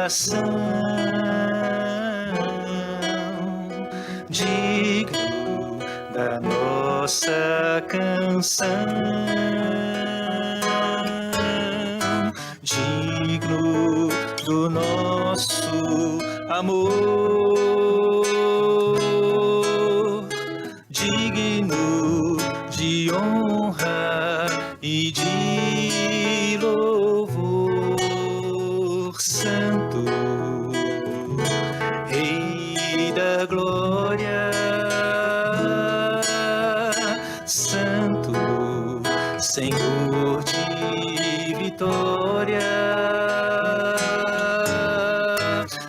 coração, digno da nossa canção, digno do nosso amor, digno de honra e de louvor. Santo, Rei da glória, Santo, Senhor de vitória,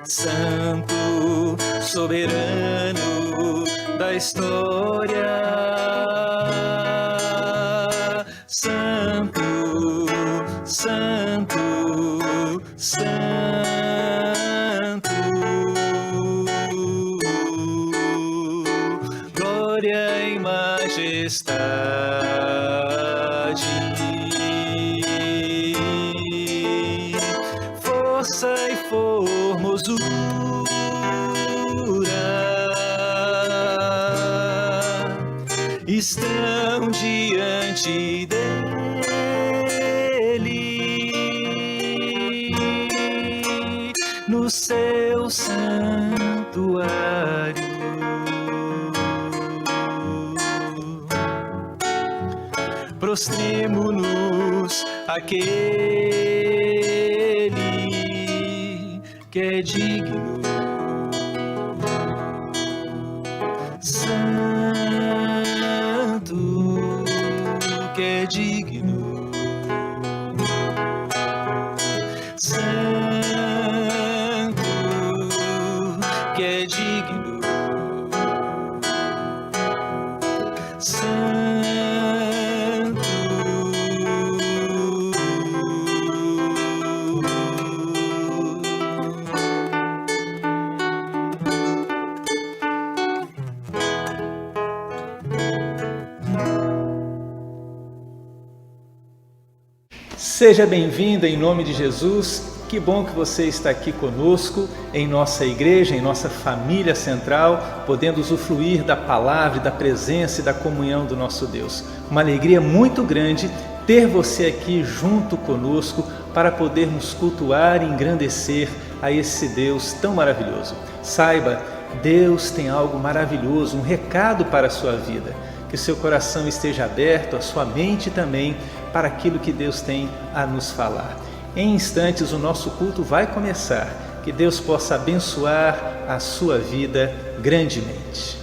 Santo, soberano da história, Santo, Santo, Santo, glória e majestade, força e formosura estão diante dele no seu santuário. Prostremo-nos àquele que é digno, Santo, que é digno, Santo, que é digno, Santo. Seja bem-vindo em nome de Jesus. Que bom que você está aqui conosco em nossa igreja, em nossa família central, podendo usufruir da palavra, da presença e da comunhão do nosso Deus. Uma alegria muito grande ter você aqui junto conosco para podermos cultuar e engrandecer a esse Deus tão maravilhoso. Saiba, Deus tem algo maravilhoso, um recado para a sua vida. Que o seu coração esteja aberto, a sua mente também, para aquilo que Deus tem a nos falar. Em instantes o nosso culto vai começar. Que Deus possa abençoar a sua vida grandemente.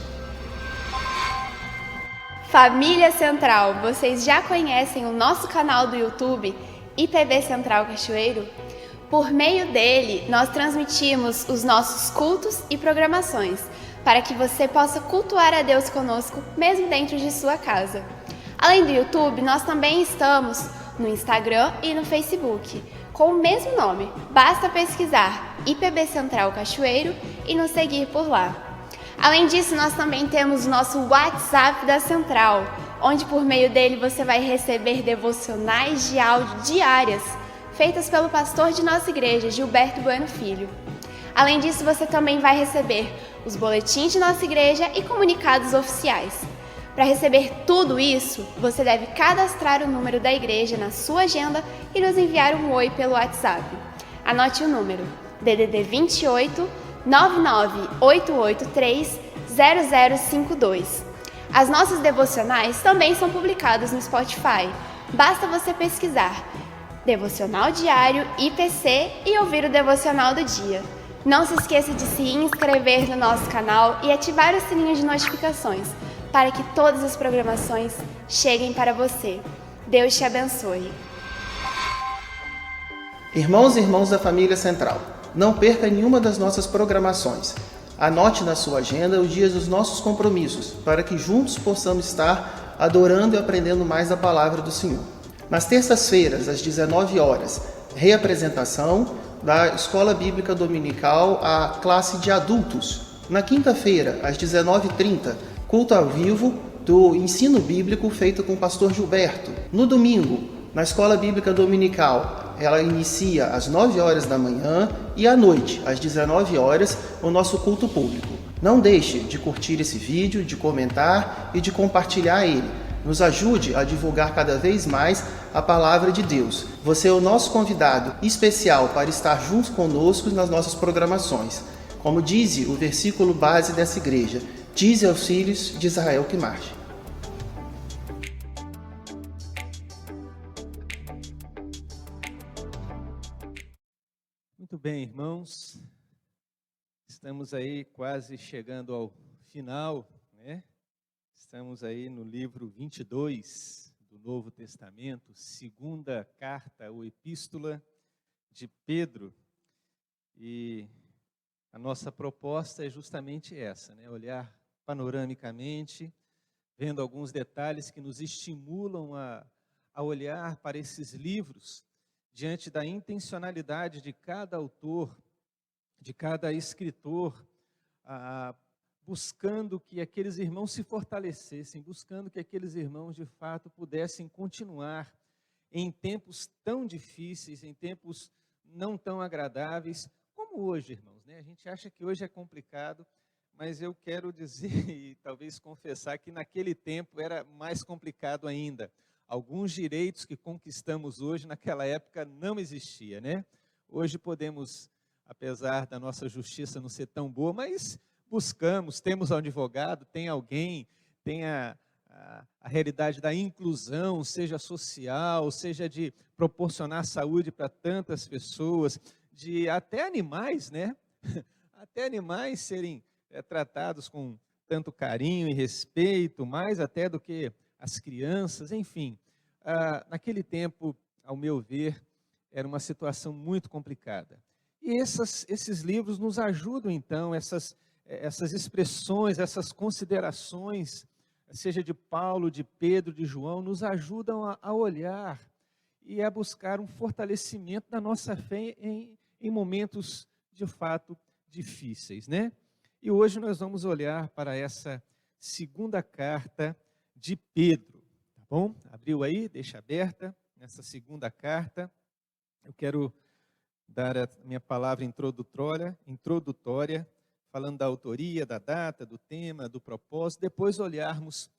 Família Central, vocês já conhecem o nosso canal do YouTube, IPB Central Cachoeiro? Por meio dele, nós transmitimos os nossos cultos e programações, para que você possa cultuar a Deus conosco, mesmo dentro de sua casa. Além do YouTube, nós também estamos no Instagram e no Facebook, com o mesmo nome. Basta pesquisar IPB Central Cachoeiro e nos seguir por lá. Além disso, nós também temos o nosso WhatsApp da Central, onde por meio dele você vai receber devocionais de áudio diárias, feitas pelo pastor de nossa igreja, Gilberto Bueno Filho. Além disso, você também vai receber os boletins de nossa igreja e comunicados oficiais. Para receber tudo isso, você deve cadastrar o número da igreja na sua agenda e nos enviar um oi pelo WhatsApp. Anote o número: DDD 28 99883 0052. As nossas devocionais também são publicadas no Spotify. Basta você pesquisar Devocional Diário IPC e ouvir o Devocional do Dia. Não se esqueça de se inscrever no nosso canal e ativar o sininho de notificações, para que todas as programações cheguem para você. Deus te abençoe. Irmãos e irmãs da Família Central, não perca nenhuma das nossas programações. Anote na sua agenda os dias dos nossos compromissos, para que juntos possamos estar adorando e aprendendo mais da Palavra do Senhor. Nas terças-feiras, às 19 horas, reapresentação da Escola Bíblica Dominical, a classe de adultos. Na quinta-feira, às 19h30, culto ao vivo do ensino bíblico feito com o pastor Gilberto. No domingo, na Escola Bíblica Dominical, ela inicia às 9 horas da manhã e à noite, às 19 horas, o nosso culto público. Não deixe de curtir esse vídeo, de comentar e de compartilhar ele. Nos ajude a divulgar cada vez mais a palavra de Deus. Você é o nosso convidado especial para estar junto conosco nas nossas programações. Como diz o versículo base dessa igreja, dize aos filhos de Israel que marche. Muito bem, irmãos, estamos aí quase chegando ao final, né? Estamos aí no livro 22 do Novo Testamento, segunda carta ou epístola de Pedro. E a nossa proposta é justamente essa, né? Olhar panoramicamente, vendo alguns detalhes que nos estimulam a olhar para esses livros diante da intencionalidade de cada autor, de cada escritor, buscando que aqueles irmãos se fortalecessem, buscando que aqueles irmãos de fato pudessem continuar em tempos tão difíceis, em tempos não tão agradáveis, como hoje, irmãos, né? A gente acha que hoje é complicado, mas eu quero dizer e talvez confessar que naquele tempo era mais complicado ainda. Alguns direitos que conquistamos hoje, naquela época não existia, né? Hoje podemos, apesar da nossa justiça não ser tão boa, mas buscamos, temos um advogado, tem alguém, tem a realidade da inclusão, seja social, seja de proporcionar saúde para tantas pessoas, de até animais, né? Até animais serem tratados com tanto carinho e respeito, mais até do que as crianças, enfim. Naquele tempo, ao meu ver, era uma situação muito complicada. E esses livros nos ajudam, então, essas expressões, essas considerações, seja de Paulo, de Pedro, de João, nos ajudam a olhar e a buscar um fortalecimento da nossa fé em momentos, de fato, difíceis, né? E hoje nós vamos olhar para essa segunda carta de Pedro, tá bom? Abriu aí, deixa aberta, nessa segunda carta. Eu quero dar a minha palavra introdutória, falando da autoria, da data, do tema, do propósito, depois olharmos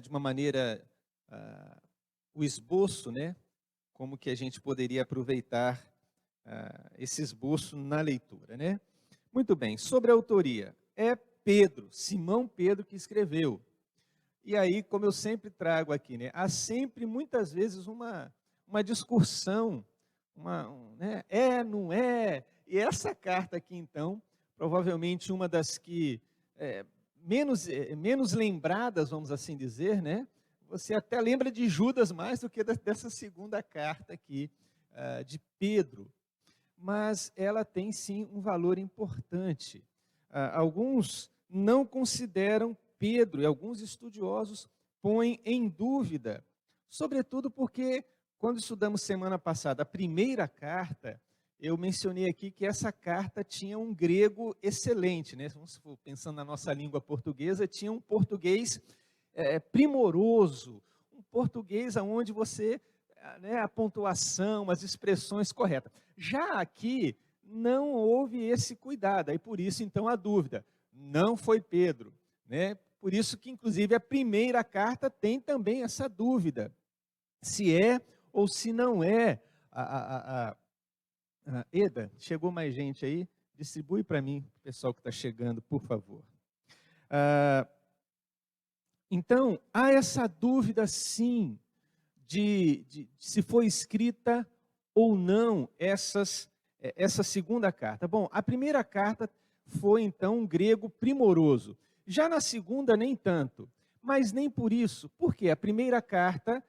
de uma maneira o esboço, né? Como que a gente poderia aproveitar esse esboço na leitura, né? Muito bem, sobre a autoria, é Pedro, Simão Pedro que escreveu. E aí, como eu sempre trago aqui, né? Há sempre, muitas vezes, uma discussão, né? Não é? E essa carta aqui, então, provavelmente uma das que menos lembradas, vamos assim dizer, né? Você até lembra de Judas mais do que dessa segunda carta aqui de Pedro. Mas ela tem sim um valor importante. Alguns não consideram Pedro, e alguns estudiosos põem em dúvida, sobretudo porque, quando estudamos semana passada a primeira carta, eu mencionei aqui que essa carta tinha um grego excelente, né? Pensando na nossa língua portuguesa, tinha um português primoroso, um português onde você, né, a pontuação, as expressões corretas. Já aqui, não houve esse cuidado, aí por isso, então, a dúvida. Não foi Pedro, né? Por isso que, inclusive, a primeira carta tem também essa dúvida, se é ou se não é. Eda, chegou mais gente aí? Distribui para mim, o pessoal que está chegando, por favor. Então, há essa dúvida, sim, de se foi escrita ou não essa segunda carta. Bom, a primeira carta foi, então, um grego primoroso. Já na segunda, nem tanto. Mas nem por isso. Porque a primeira carta,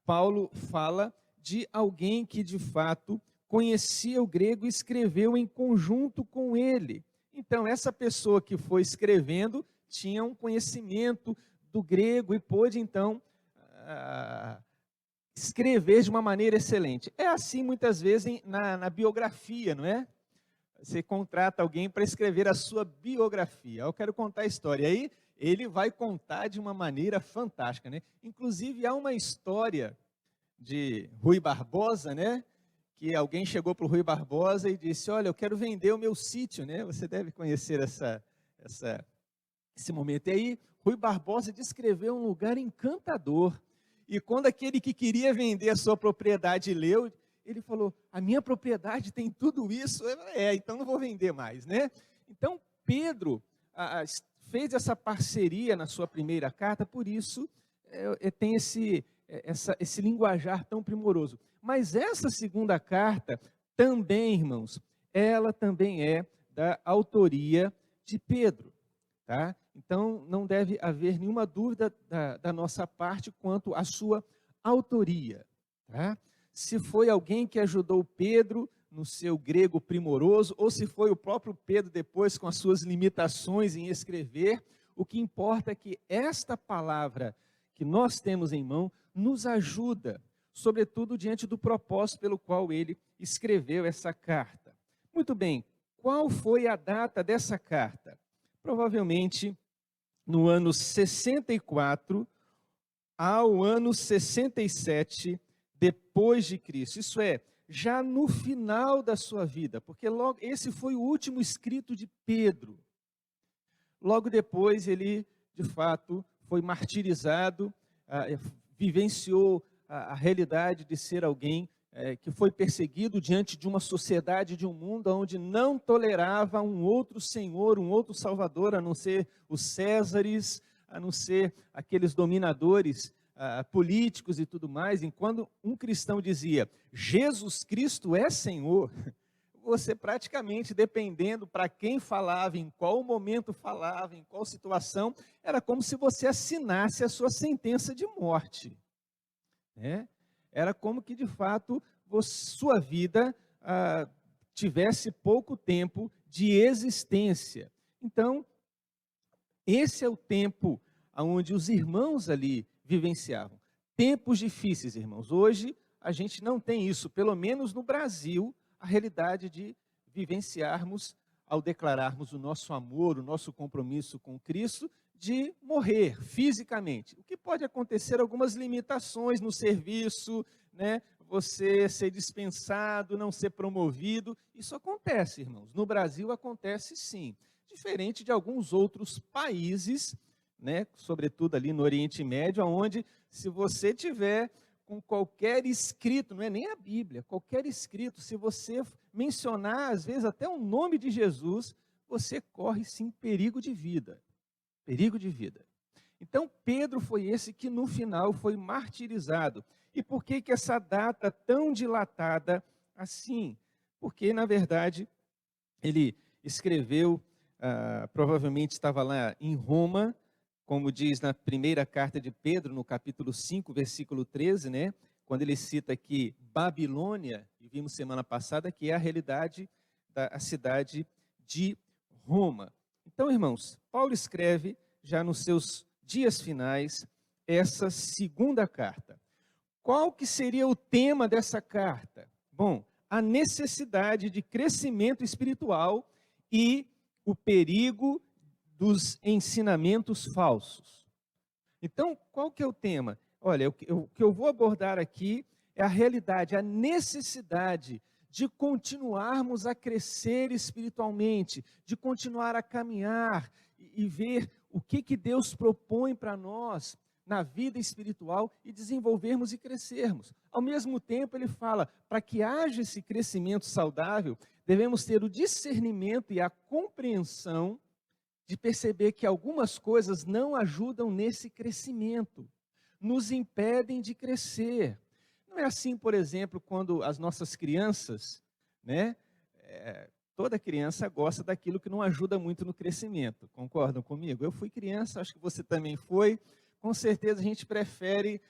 Paulo fala de alguém que, de fato, conhecia o grego e escreveu em conjunto com ele. Então, essa pessoa que foi escrevendo tinha um conhecimento do grego e pôde, então, escrever de uma maneira excelente. É assim, muitas vezes, na biografia, não é? Você contrata alguém para escrever a sua biografia. Eu quero contar a história. Aí, ele vai contar de uma maneira fantástica, né? Inclusive, há uma história de Rui Barbosa, né? que alguém chegou para o Rui Barbosa e disse, olha, eu quero vender o meu sítio, né? Você deve conhecer esse momento. E aí, Rui Barbosa descreveu um lugar encantador. E quando aquele que queria vender a sua propriedade leu, ele falou, a minha propriedade tem tudo isso? Então não vou vender mais, né? Então, Pedro fez essa parceria na sua primeira carta, por isso tem esse linguajar tão primoroso. Mas essa segunda carta também, irmãos, ela também é da autoria de Pedro, tá? Então não deve haver nenhuma dúvida da nossa parte quanto à sua autoria, tá? Se foi alguém que ajudou Pedro no seu grego primoroso, ou se foi o próprio Pedro depois com as suas limitações em escrever, o que importa é que esta palavra que nós temos em mão nos ajuda, sobretudo diante do propósito pelo qual ele escreveu essa carta. Muito bem, qual foi a data dessa carta? Provavelmente no ano 64 ao ano 67 depois de Cristo. Isso é, já no final da sua vida, porque logo esse foi o último escrito de Pedro. Logo depois ele, de fato, foi martirizado, vivenciou a realidade de ser alguém que foi perseguido diante de uma sociedade, de um mundo onde não tolerava um outro Senhor, um outro Salvador, a não ser os Césares, a não ser aqueles dominadores políticos e tudo mais. Enquanto um cristão dizia, Jesus Cristo é Senhor, você praticamente, dependendo para quem falava, em qual momento falava, em qual situação, era como se você assinasse a sua sentença de morte, né? Era como que, de fato, sua vida tivesse pouco tempo de existência. Então, esse é o tempo onde os irmãos ali vivenciavam. Tempos difíceis, irmãos. Hoje, a gente não tem isso, pelo menos no Brasil, a realidade de vivenciarmos, ao declararmos o nosso amor, o nosso compromisso com Cristo, de morrer fisicamente. O que pode acontecer, algumas limitações no serviço, né? Você ser dispensado, não ser promovido. Isso acontece, irmãos. No Brasil acontece sim. Diferente de alguns outros países, né? Sobretudo ali no Oriente Médio, onde se você tiver com qualquer escrito, não é nem a Bíblia, qualquer escrito, se você mencionar, às vezes, até o nome de Jesus, você corre sim perigo de vida. Perigo de vida. Então, Pedro foi esse que no final foi martirizado. E por que essa data tão dilatada assim? Porque, na verdade, ele escreveu, provavelmente estava lá em Roma, como diz na primeira carta de Pedro, no capítulo 5, versículo 13, né? Quando ele cita aqui Babilônia, e vimos semana passada, que é a realidade da cidade de Roma. Então, irmãos, Paulo escreve, já nos seus dias finais, essa segunda carta. Qual que seria o tema dessa carta? Bom, a necessidade de crescimento espiritual e o perigo dos ensinamentos falsos. Então, qual que é o tema? Olha, o que eu vou abordar aqui é a realidade, a necessidade de continuarmos a crescer espiritualmente, de continuar a caminhar e ver o que Deus propõe para nós na vida espiritual e desenvolvermos e crescermos. Ao mesmo tempo, ele fala, para que haja esse crescimento saudável, devemos ter o discernimento e a compreensão de perceber que algumas coisas não ajudam nesse crescimento, nos impedem de crescer. Não é assim, por exemplo, quando as nossas crianças, né? Toda criança gosta daquilo que não ajuda muito no crescimento. Concordam comigo? Eu fui criança, acho que você também foi. Com certeza a gente prefere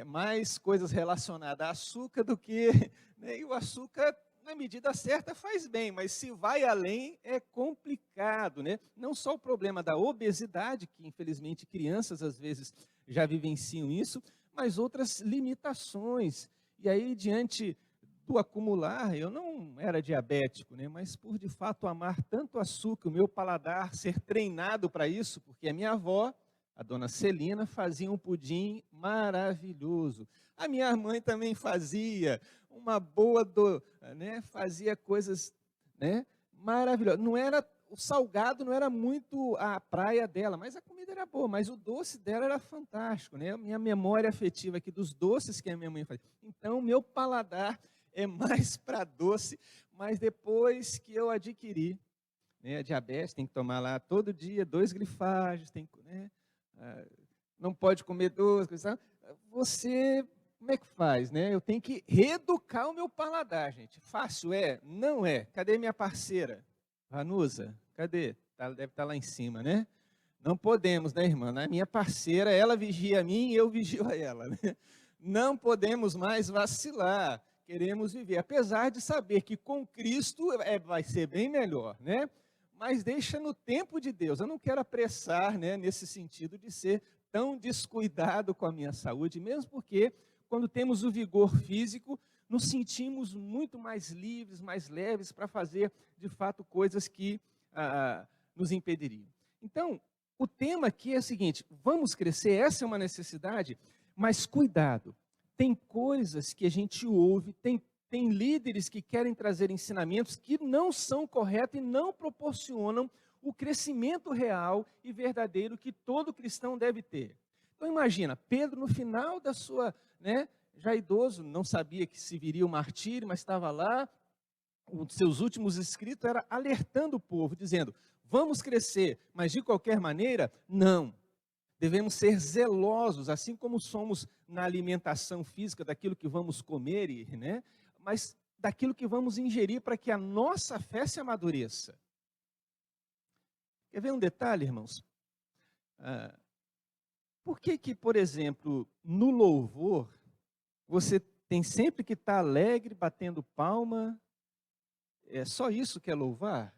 mais coisas relacionadas a açúcar do que... Né? E o açúcar, na medida certa, faz bem, mas se vai além, é complicado, né? Não só o problema da obesidade, que infelizmente crianças às vezes já vivenciam isso, mas outras limitações. E aí, diante do acumular, eu não era diabético, né? Mas por de fato amar tanto açúcar, o meu paladar ser treinado para isso, porque a minha avó, a dona Celina, fazia um pudim maravilhoso. A minha mãe também fazia uma boa, né? Fazia coisas, né? Maravilhosas. Não era, o salgado não era muito a praia dela, mas a comida era boa, mas o doce dela era fantástico, né? A minha memória afetiva aqui dos doces que a minha mãe fazia. Então, meu paladar é mais para doce, mas depois que eu adquiri, né, a diabetes, tem que tomar lá todo dia 2 grifágios, tem, né, não pode comer doce, sabe? Você, como é que faz, né? Eu tenho que reeducar o meu paladar, gente. Fácil é? Não é. Cadê minha parceira? Vanusa, cadê? Deve estar lá em cima, né? Não podemos, né, irmã? A minha parceira, ela vigia a mim e eu vigio a ela, né? Não podemos mais vacilar. Queremos viver, apesar de saber que com Cristo vai ser bem melhor, né? Mas deixa no tempo de Deus. Eu não quero apressar, né, nesse sentido de ser tão descuidado com a minha saúde, mesmo porque quando temos o vigor físico, nos sentimos muito mais livres, mais leves para fazer, de fato, coisas que nos impediriam. Então, o tema aqui é o seguinte: vamos crescer, essa é uma necessidade, mas cuidado. Tem coisas que a gente ouve, tem líderes que querem trazer ensinamentos que não são corretos e não proporcionam o crescimento real e verdadeiro que todo cristão deve ter. Então imagina, Pedro no final da sua, né, já idoso, não sabia que se viria o martírio, mas estava lá, um dos seus últimos escritos era alertando o povo, dizendo, vamos crescer, mas de qualquer maneira, não. Devemos ser zelosos, assim como somos na alimentação física, daquilo que vamos comer, né? Mas daquilo que vamos ingerir para que a nossa fé se amadureça. Quer ver um detalhe, irmãos? Por que, por exemplo, no louvor, você tem sempre que estar alegre, batendo palma? É só isso que é louvar?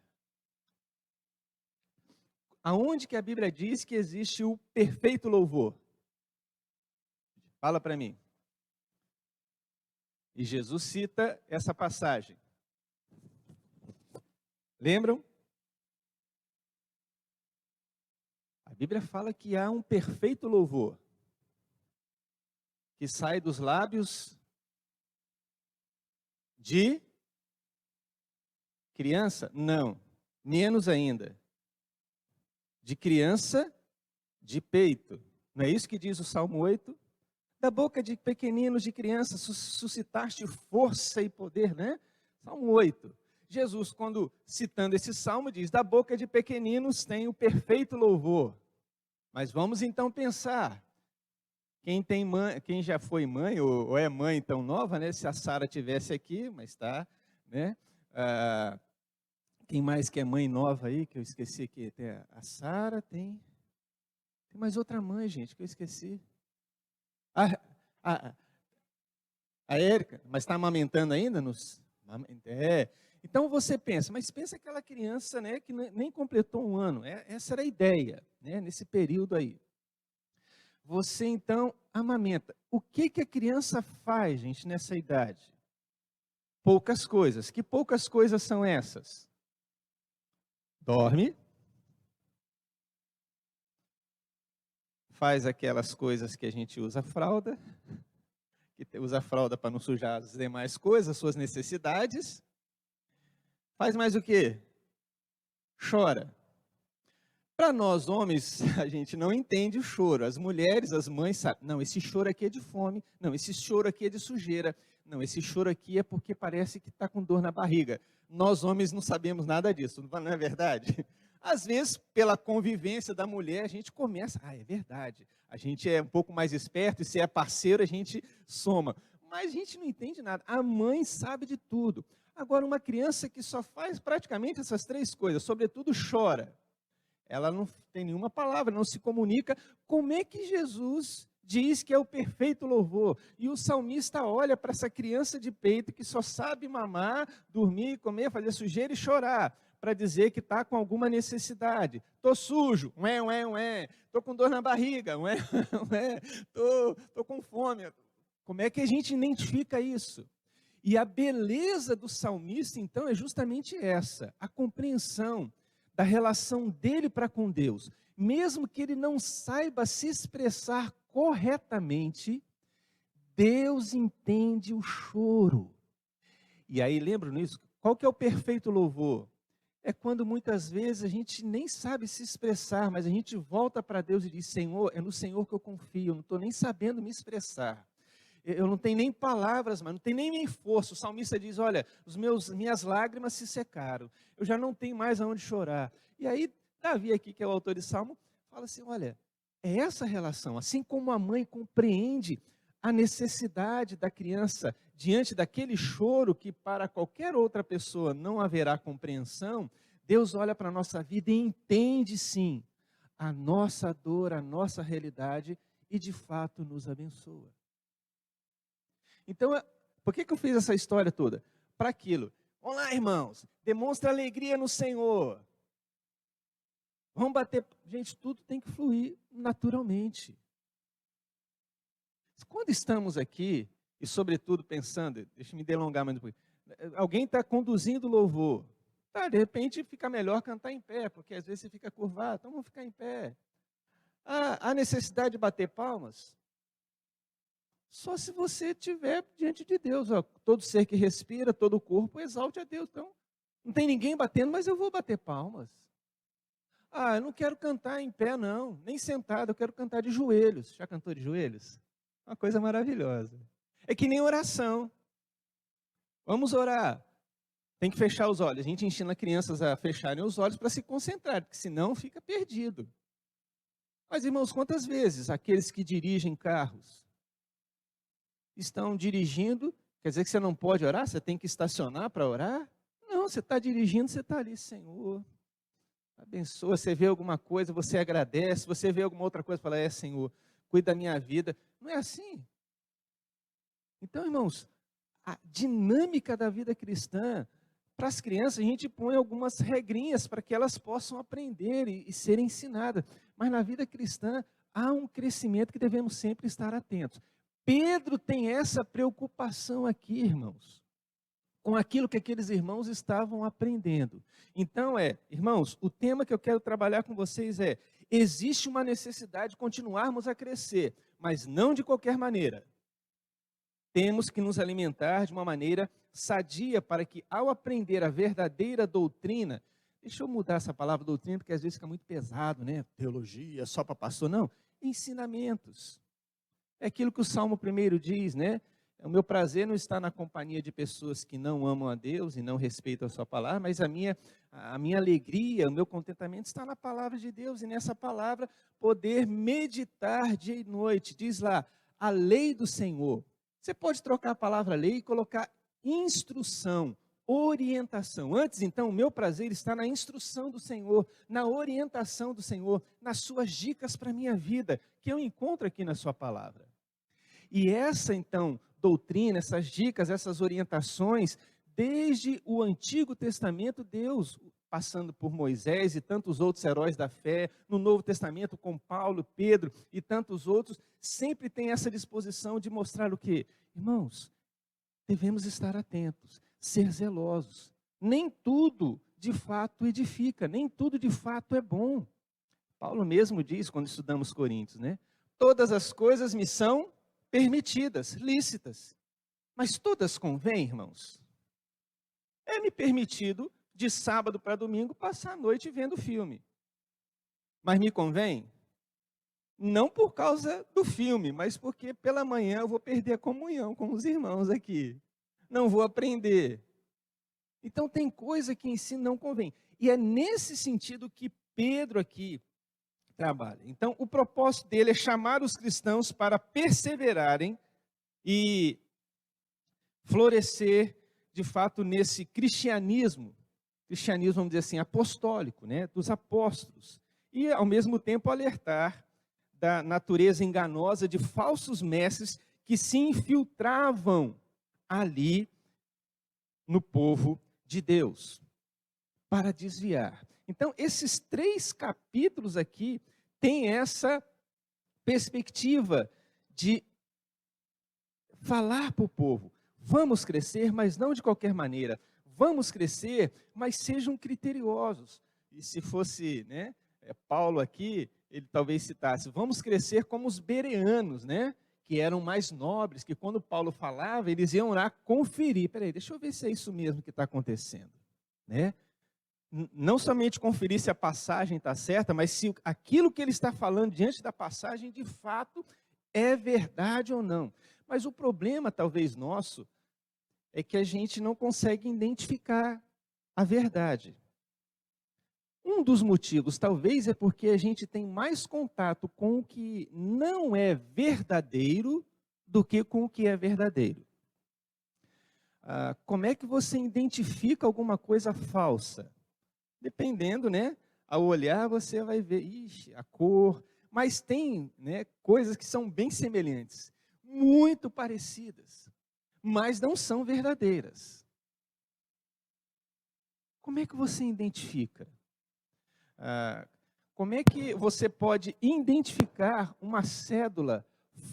Aonde que a Bíblia diz que existe o perfeito louvor? Fala para mim. E Jesus cita essa passagem. Lembram? A Bíblia fala que há um perfeito louvor que sai dos lábios de criança? Não, menos ainda. De criança de peito. Não é isso que diz o Salmo 8? Da boca de pequeninos, de crianças, suscitaste força e poder, né? Salmo 8. Jesus, quando citando esse salmo, diz, da boca de pequeninos tem o perfeito louvor. Mas vamos então pensar, quem já foi mãe, ou é mãe tão nova, né? Se a Sara tivesse aqui, mas está, né? Quem mais que é mãe nova aí, que eu esqueci aqui? Tem a Sara, tem mais outra mãe, gente, que eu esqueci. A Érica, mas está amamentando ainda? Então você pensa, mas pensa aquela criança, né, que nem completou um ano. Essa era a ideia, né, nesse período aí. Você então amamenta. O que a criança faz, gente, nessa idade? Poucas coisas. Que poucas coisas são essas? Dorme. Faz aquelas coisas que a gente usa fralda, que usa fralda para não sujar as demais coisas, suas necessidades. Faz mais o quê? Chora. Para nós homens, a gente não entende o choro. As mulheres, as mães sabem. Não, esse choro aqui é de fome. Não, esse choro aqui é de sujeira. Não, esse choro aqui é porque parece que está com dor na barriga. Nós homens não sabemos nada disso, não é verdade? Às vezes, pela convivência da mulher, a gente começa, é verdade, a gente é um pouco mais esperto e se é parceiro, a gente soma. Mas a gente não entende nada, a mãe sabe de tudo. Agora, uma criança que só faz praticamente essas 3 coisas, sobretudo chora, ela não tem nenhuma palavra, não se comunica, como é que Jesus diz que é o perfeito louvor? E o salmista olha para essa criança de peito que só sabe mamar, dormir, comer, fazer sujeira e chorar, para dizer que está com alguma necessidade. Estou sujo, estou com dor na barriga, estou com fome. Como é que a gente identifica isso? E a beleza do salmista, então, é justamente essa, a compreensão da relação dele para com Deus. Mesmo que ele não saiba se expressar corretamente, Deus entende o choro. E aí, lembra nisso? Qual que é o perfeito louvor? É quando muitas vezes a gente nem sabe se expressar, mas a gente volta para Deus e diz, Senhor, é no Senhor que eu confio, eu não estou nem sabendo me expressar. Eu não tenho nem palavras, mas não tenho nem minha força. O salmista diz, olha, minhas lágrimas se secaram, eu já não tenho mais aonde chorar. E aí, Davi aqui, que é o autor de Salmo, fala assim, olha, é essa relação, assim como a mãe compreende a necessidade da criança diante daquele choro que para qualquer outra pessoa não haverá compreensão, Deus olha para a nossa vida e entende sim a nossa dor, a nossa realidade e de fato nos abençoa. Então, por que eu fiz essa história toda? Para aquilo. Vamos lá, irmãos, demonstra alegria no Senhor. Vamos bater. Gente, tudo tem que fluir naturalmente. Quando estamos aqui, e sobretudo pensando, deixa eu me delongar mais um pouquinho, alguém está conduzindo louvor, tá, de repente fica melhor cantar em pé, porque às vezes você fica curvado, então vamos ficar em pé. Há necessidade de bater palmas? Só se você estiver diante de Deus, ó, todo ser que respira, todo o corpo, exalte a Deus. Então, não tem ninguém batendo, mas eu vou bater palmas. Eu não quero cantar em pé não, nem sentado, eu quero cantar de joelhos. Já cantou de joelhos? Uma coisa maravilhosa. É que nem oração. Vamos orar. Tem que fechar os olhos. A gente ensina crianças a fecharem os olhos para se concentrar, porque senão fica perdido. Mas, irmãos, quantas vezes aqueles que dirigem carros estão dirigindo, quer dizer que você não pode orar? Você tem que estacionar para orar? Não, você está dirigindo, você está ali, Senhor, abençoa. Você vê alguma coisa, você agradece. Você vê alguma outra coisa, fala, Senhor, cuida da minha vida. Não é assim. Então, irmãos, a dinâmica da vida cristã, para as crianças, a gente põe algumas regrinhas para que elas possam aprender e ser ensinadas. Mas na vida cristã, há um crescimento que devemos sempre estar atentos. Pedro tem essa preocupação aqui, irmãos, com aquilo que aqueles irmãos estavam aprendendo. Então irmãos, o tema que eu quero trabalhar com vocês é, existe uma necessidade de continuarmos a crescer, mas não de qualquer maneira. Temos que nos alimentar de uma maneira sadia para que, ao aprender a verdadeira doutrina, deixa eu mudar essa palavra doutrina, porque às vezes fica muito pesado, né? Teologia, só para pastor, não. Ensinamentos. É aquilo que o Salmo 1 diz, né? O meu prazer não está na companhia de pessoas que não amam a Deus e não respeitam a sua palavra, mas a minha alegria, o meu contentamento está na palavra de Deus, e nessa palavra poder meditar dia e noite. Diz lá, a lei do Senhor. Você pode trocar a palavra lei e colocar instrução, orientação. Antes, então, o meu prazer está na instrução do Senhor, na orientação do Senhor, nas suas dicas para a minha vida, que eu encontro aqui na sua palavra. E essa, então, doutrina, essas dicas, essas orientações, desde o Antigo Testamento, Deus, passando por Moisés e tantos outros heróis da fé, no Novo Testamento com Paulo, Pedro e tantos outros, sempre tem essa disposição de mostrar o quê? Irmãos, devemos estar atentos, ser zelosos. Nem tudo de fato edifica, nem tudo de fato é bom. Paulo mesmo diz, quando estudamos Coríntios, né? Todas as coisas me são permitidas, lícitas, mas todas convêm, irmãos? É-me permitido, de sábado para domingo, passar a noite vendo filme. Mas me convém? Não por causa do filme, mas porque pela manhã eu vou perder a comunhão com os irmãos aqui. Não vou aprender. Então tem coisa que em si não convém. E é nesse sentido que Pedro aqui trabalha. Então o propósito dele é chamar os cristãos para perseverarem e florescer de fato nesse cristianismo, vamos dizer assim, apostólico, né, dos apóstolos. E ao mesmo tempo alertar da natureza enganosa de falsos mestres que se infiltravam ali no povo de Deus, para desviar. Então, esses 3 capítulos aqui têm essa perspectiva de falar para o povo, vamos crescer, mas não de qualquer maneira. Vamos crescer, mas sejam criteriosos. E se fosse, né, Paulo aqui, ele talvez citasse, vamos crescer como os bereanos, né, que eram mais nobres, que quando Paulo falava, eles iam lá conferir. Peraí, deixa eu ver se é isso mesmo que está acontecendo. Né? Não somente conferir se a passagem está certa, mas se aquilo que ele está falando diante da passagem, de fato, é verdade ou não. Mas o problema, talvez, nosso, é que a gente não consegue identificar a verdade. Um dos motivos, talvez, é porque a gente tem mais contato com o que não é verdadeiro do que com o que é verdadeiro. Como é que você identifica alguma coisa falsa? Dependendo, né? Ao olhar, você vai ver, ixi, a cor. Mas tem, né, coisas que são bem semelhantes, muito parecidas, mas não são verdadeiras. Como é que você identifica? Como é que você pode identificar uma cédula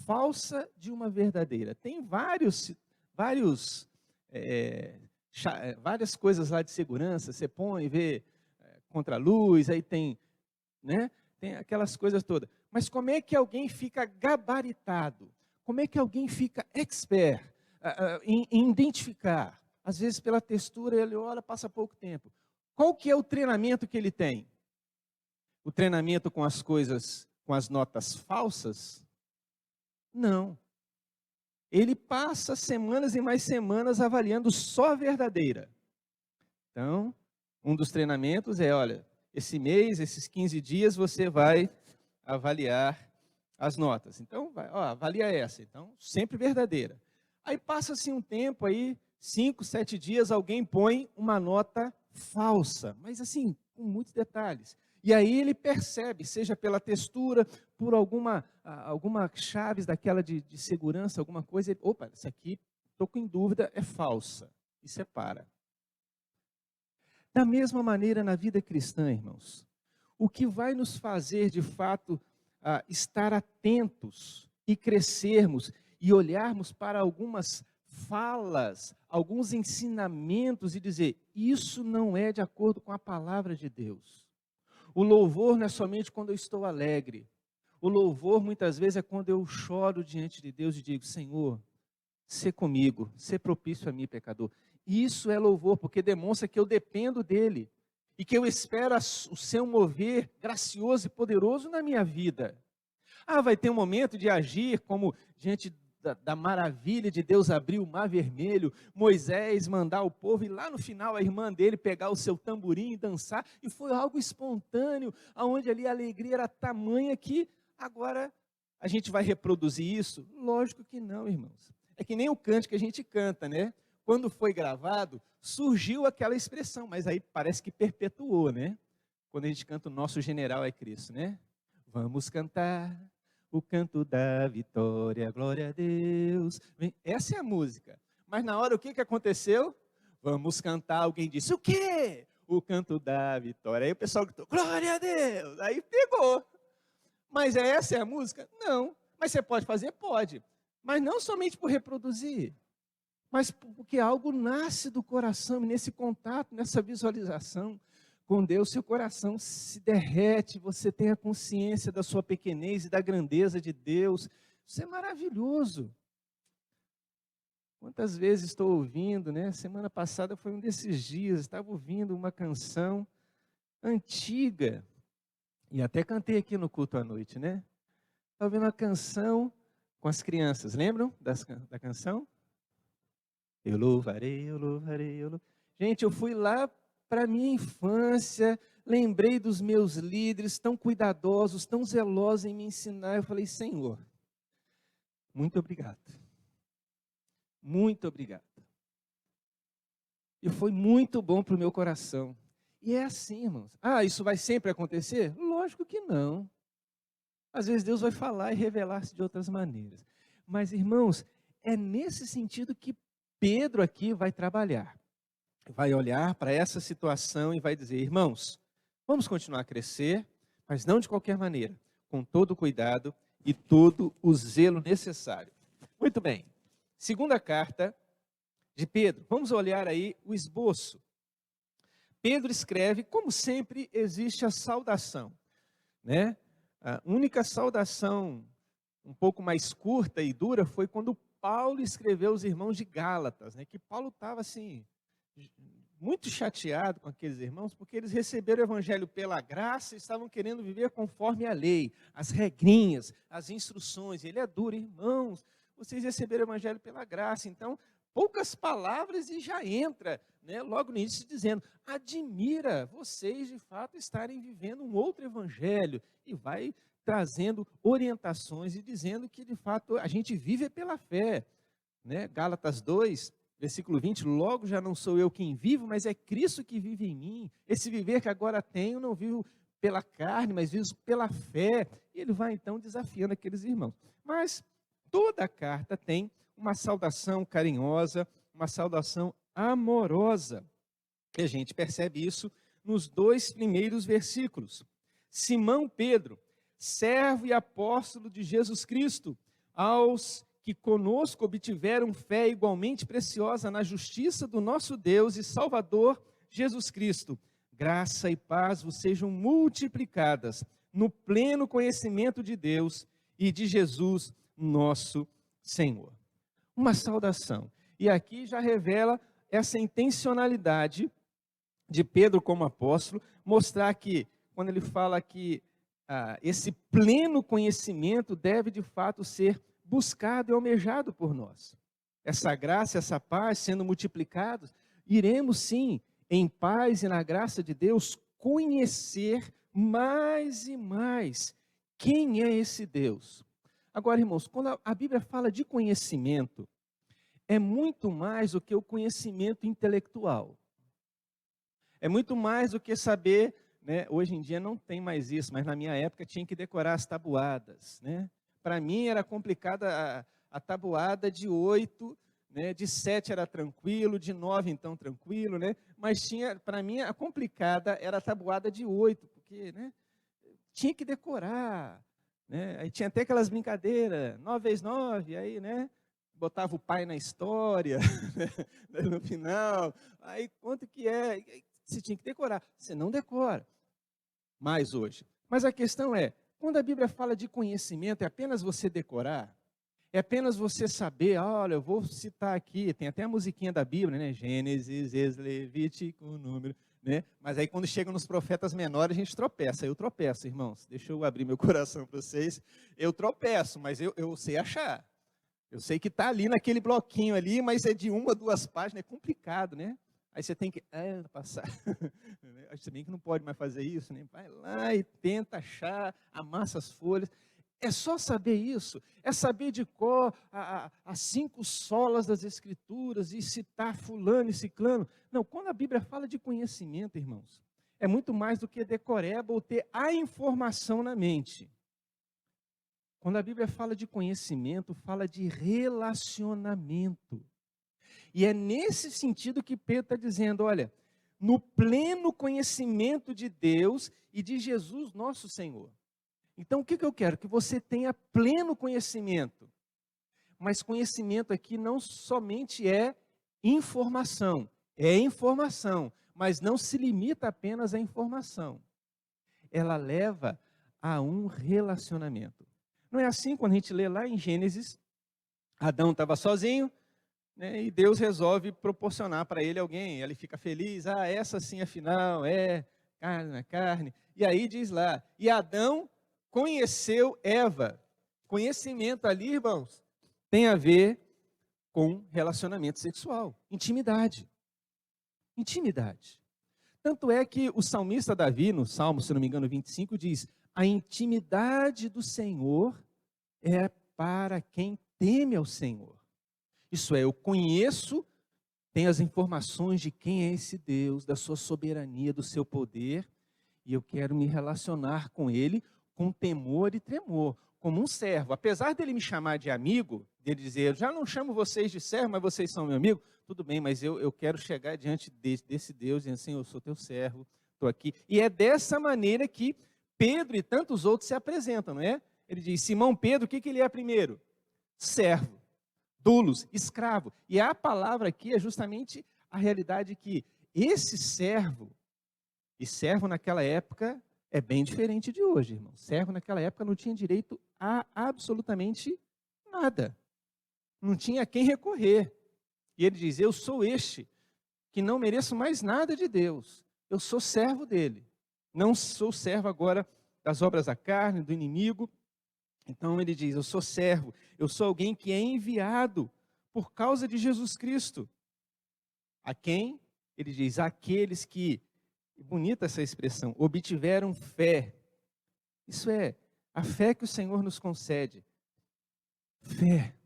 falsa de uma verdadeira? Tem várias coisas lá de segurança, você põe, vê contra-luz, aí tem, né? Tem aquelas coisas todas. Mas como é que alguém fica gabaritado? Como é que alguém fica expert em identificar? Às vezes pela textura ele olha, passa pouco tempo. Qual que é o treinamento que ele tem? O treinamento com as coisas, com as notas falsas? Não. Ele passa semanas e mais semanas avaliando só a verdadeira. Então, um dos treinamentos é, olha, esse mês, esses 15 dias, você vai avaliar as notas. Então, avalia essa. Então, sempre verdadeira. Aí passa-se um tempo aí, 5, 7 dias, alguém põe uma nota falsa. Mas assim, com muitos detalhes. E aí ele percebe, seja pela textura, por alguma chaves daquela de segurança, alguma coisa, opa, essa aqui, estou com dúvida, é falsa. E separa. Da mesma maneira na vida cristã, irmãos, o que vai nos fazer, de fato, estar atentos e crescermos e olharmos para algumas falas, alguns ensinamentos e dizer, isso não é de acordo com a palavra de Deus. O louvor não é somente quando eu estou alegre. O louvor muitas vezes é quando eu choro diante de Deus e digo, Senhor, sê comigo, sê propício a mim, pecador. Isso é louvor, porque demonstra que eu dependo dele e que eu espero o seu mover gracioso e poderoso na minha vida. Vai ter um momento de agir como diante da maravilha de Deus abrir o mar vermelho, Moisés mandar o povo e lá no final a irmã dele pegar o seu tamborim e dançar, e foi algo espontâneo, onde ali a alegria era tamanha que agora a gente vai reproduzir isso? Lógico que não, irmãos. É que nem o cântico que a gente canta, né? Quando foi gravado, surgiu aquela expressão, mas aí parece que perpetuou, né? Quando a gente canta o nosso general é Cristo, né? Vamos cantar o canto da vitória, glória a Deus. Essa é a música. Mas na hora o que aconteceu? Vamos cantar, alguém disse, o quê? O canto da vitória. Aí o pessoal gritou, glória a Deus. Aí pegou. Mas essa é a música? Não. Mas você pode fazer? Pode. Mas não somente por reproduzir, mas porque algo nasce do coração, nesse contato, nessa visualização com Deus, seu coração se derrete, você tem a consciência da sua pequenez e da grandeza de Deus. Isso é maravilhoso. Quantas vezes estou ouvindo, né? Semana passada foi um desses dias, estava ouvindo uma canção antiga, e até cantei aqui no culto à noite, né? Estava ouvindo uma canção com as crianças, lembram da canção? Eu louvarei, eu louvarei, eu louvarei. Gente, eu fui lá para a minha infância, lembrei dos meus líderes tão cuidadosos, tão zelosos em me ensinar. Eu falei, Senhor, muito obrigado. Muito obrigado. E foi muito bom para o meu coração. E é assim, irmãos. Isso vai sempre acontecer? Lógico que não. Às vezes Deus vai falar e revelar-se de outras maneiras. Mas, irmãos, é nesse sentido que Pedro aqui vai trabalhar. Vai olhar para essa situação e vai dizer, irmãos, vamos continuar a crescer, mas não de qualquer maneira, com todo o cuidado e todo o zelo necessário. Muito bem, segunda carta de Pedro, vamos olhar aí o esboço. Pedro escreve, como sempre, existe a saudação, né? A única saudação um pouco mais curta e dura foi quando Paulo escreveu aos irmãos de Gálatas, né? Que Paulo estava assim, muito chateado com aqueles irmãos, porque eles receberam o evangelho pela graça e estavam querendo viver conforme a lei, as regrinhas, as instruções. E ele é duro, irmãos, vocês receberam o evangelho pela graça, então poucas palavras e já entra, né, logo no início dizendo, admira vocês de fato estarem vivendo um outro evangelho, e vai trazendo orientações e dizendo que de fato a gente vive pela fé, né? Gálatas 2, versículo 20, logo já não sou eu quem vivo, mas é Cristo que vive em mim, esse viver que agora tenho, não vivo pela carne, mas vivo pela fé, e ele vai então desafiando aqueles irmãos, mas toda a carta tem uma saudação carinhosa, uma saudação amorosa. E a gente percebe isso nos 2 primeiros versículos. Simão Pedro, servo e apóstolo de Jesus Cristo, aos que conosco obtiveram fé igualmente preciosa na justiça do nosso Deus e Salvador Jesus Cristo. Graça e paz vos sejam multiplicadas no pleno conhecimento de Deus e de Jesus, nosso Senhor. Uma saudação. E aqui já revela essa intencionalidade de Pedro como apóstolo, mostrar que, quando ele fala que esse pleno conhecimento deve de fato ser buscado e almejado por nós. Essa graça, essa paz sendo multiplicados, iremos sim, em paz e na graça de Deus, conhecer mais e mais quem é esse Deus. Agora, irmãos, quando a Bíblia fala de conhecimento, é muito mais do que o conhecimento intelectual. É muito mais do que saber, né? Hoje em dia não tem mais isso, mas na minha época tinha que decorar as tabuadas, né? Para mim era complicada a tabuada de 8, né? De 7 era tranquilo, de 9 então tranquilo, né? Mas para mim a complicada era a tabuada de 8, porque, né? Tinha que decorar. Né? Aí tinha até aquelas brincadeiras, 9 vezes 9, aí, né? Botava o pai na história, né? No final, aí quanto que é? Você tinha que decorar, você não decora mais hoje. Mas a questão é, quando a Bíblia fala de conhecimento, é apenas você decorar? É apenas você saber, olha, eu vou citar aqui, tem até a musiquinha da Bíblia, né? Gênesis, Levítico, Número, né? Mas aí quando chegam nos profetas menores, a gente tropeça. Eu tropeço, irmãos. Deixa eu abrir meu coração para vocês. Eu tropeço, mas eu sei achar. Eu sei que está ali naquele bloquinho ali, mas é de 1 a 2 páginas, é complicado, né? Aí você tem que passar. Acho bem que não pode mais fazer isso, né? Vai lá e tenta achar, amassa as folhas. É só saber isso, é saber de cor as 5 solas das Escrituras e citar fulano e ciclano. Não, quando a Bíblia fala de conhecimento, irmãos, é muito mais do que decoreba ou ter a informação na mente. Quando a Bíblia fala de conhecimento, fala de relacionamento. E é nesse sentido que Pedro está dizendo, olha, no pleno conhecimento de Deus e de Jesus, nosso Senhor. Então, o que eu quero? Que você tenha pleno conhecimento. Mas conhecimento aqui não somente é informação, mas não se limita apenas à informação. Ela leva a um relacionamento. Não é assim quando a gente lê lá em Gênesis, Adão estava sozinho, né, e Deus resolve proporcionar para ele alguém, ele fica feliz, essa sim afinal é carne na carne. E aí diz lá, e Adão conheceu Eva. Conhecimento ali, irmãos, tem a ver com relacionamento sexual, intimidade. Intimidade. Tanto é que o salmista Davi, no Salmo, se não me engano, 25, diz, a intimidade do Senhor é para quem teme ao Senhor. Isso é, eu conheço, tenho as informações de quem é esse Deus, da sua soberania, do seu poder, e eu quero me relacionar com Ele com temor e tremor, como um servo. Apesar dele me chamar de amigo, dele dizer, eu já não chamo vocês de servo, mas vocês são meu amigo, tudo bem, mas eu quero chegar diante desse Deus, dizendo assim, eu sou teu servo, estou aqui. E é dessa maneira que Pedro e tantos outros se apresentam, não é? Ele diz, Simão Pedro, o que ele é primeiro? Servo, doulos, escravo. E a palavra aqui é justamente a realidade que esse servo, e servo naquela época é bem diferente de hoje, irmão. Servo naquela época não tinha direito absolutamente nada. Não tinha a quem recorrer. E ele diz, eu sou este, que não mereço mais nada de Deus. Eu sou servo dele. Não sou servo agora das obras da carne, do inimigo. Então ele diz, eu sou servo, eu sou alguém que é enviado por causa de Jesus Cristo. A quem? Ele diz, aqueles que, bonita essa expressão, obtiveram fé. Isso é a fé que o Senhor nos concede. Fé.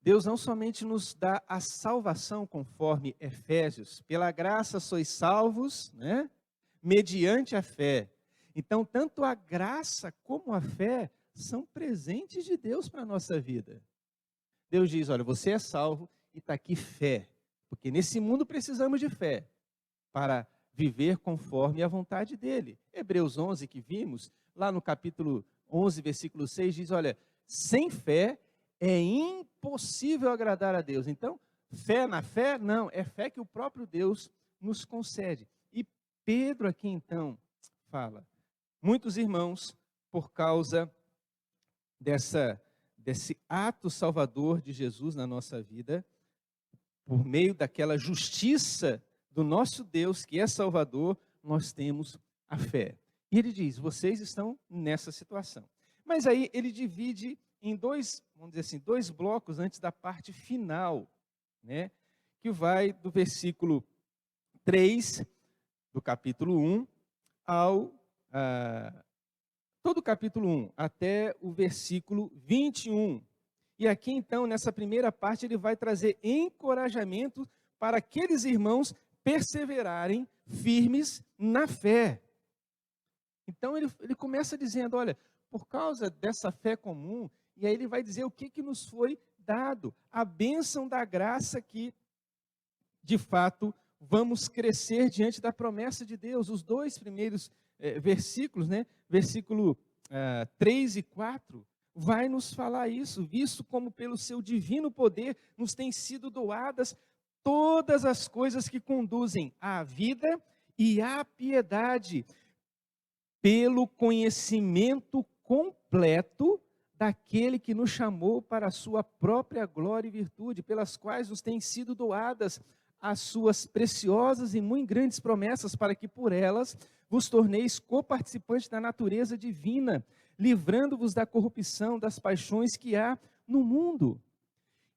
Deus não somente nos dá a salvação, conforme Efésios, pela graça sois salvos, né? Mediante a fé. Então, tanto a graça como a fé são presentes de Deus para a nossa vida. Deus diz, olha, você é salvo e está aqui fé. Porque nesse mundo precisamos de fé para viver conforme a vontade dele. Hebreus 11, que vimos, lá no capítulo 11, versículo 6, diz, olha, sem fé é impossível agradar a Deus. Então, fé na fé? Não, é fé que o próprio Deus nos concede. E Pedro aqui então fala, muitos irmãos, por causa desse ato salvador de Jesus na nossa vida, por meio daquela justiça do nosso Deus, que é Salvador, nós temos a fé. E ele diz, vocês estão nessa situação. Mas aí ele divide em dois, vamos dizer assim, dois blocos antes da parte final, né? Que vai do versículo 3 do capítulo 1 todo o capítulo 1 até o versículo 21. E aqui então, nessa primeira parte, ele vai trazer encorajamento para aqueles irmãos perseverarem firmes na fé. Então ele começa dizendo, olha, por causa dessa fé comum, e aí ele vai dizer o que nos foi dado, a bênção da graça que, de fato, vamos crescer diante da promessa de Deus. Os dois primeiros versículos, né? Versículo 3 e 4, vai nos falar isso, visto como pelo seu divino poder nos têm sido doadas todas as coisas que conduzem à vida e à piedade, pelo conhecimento completo daquele que nos chamou para a sua própria glória e virtude, pelas quais nos têm sido doadas as suas preciosas e muito grandes promessas, para que por elas vos torneis coparticipantes da natureza divina, livrando-vos da corrupção, das paixões que há no mundo.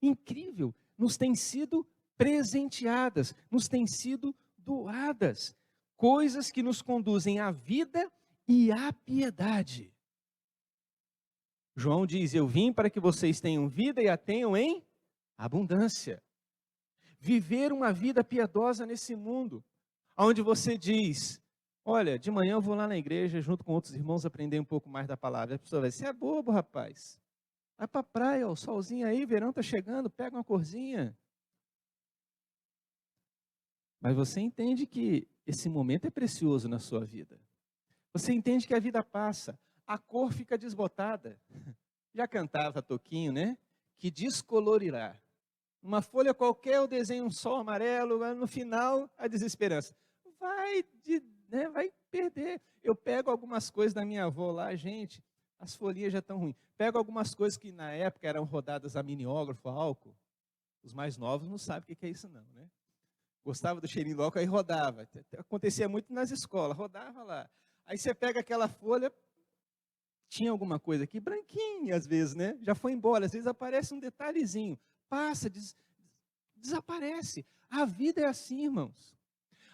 Incrível, nos têm sido presenteadas, nos têm sido doadas, coisas que nos conduzem à vida e à piedade. João diz, eu vim para que vocês tenham vida e a tenham em abundância. Viver uma vida piedosa nesse mundo, onde você diz, olha, de manhã eu vou lá na igreja, junto com outros irmãos, aprender um pouco mais da palavra. A pessoa vai dizer, você é bobo, rapaz. Vai para a praia, o solzinho aí, verão está chegando, pega uma corzinha. Mas você entende que esse momento é precioso na sua vida. Você entende que a vida passa, a cor fica desbotada. Já cantava Toquinho, né? Que descolorirá. Uma folha qualquer eu desenho um sol amarelo, no final a desesperança. Vai perder. Eu pego algumas coisas da minha avó lá, gente, as folhinhas já estão ruins. Pego algumas coisas que na época eram rodadas a miniógrafo, a álcool. Os mais novos não sabem o que é isso não, né? Gostava do cheirinho do álcool, aí rodava. Acontecia muito nas escolas, rodava lá. Aí você pega aquela folha, tinha alguma coisa aqui, branquinha às vezes, né? Já foi embora, às vezes aparece um detalhezinho. Passa, desaparece. A vida é assim, irmãos.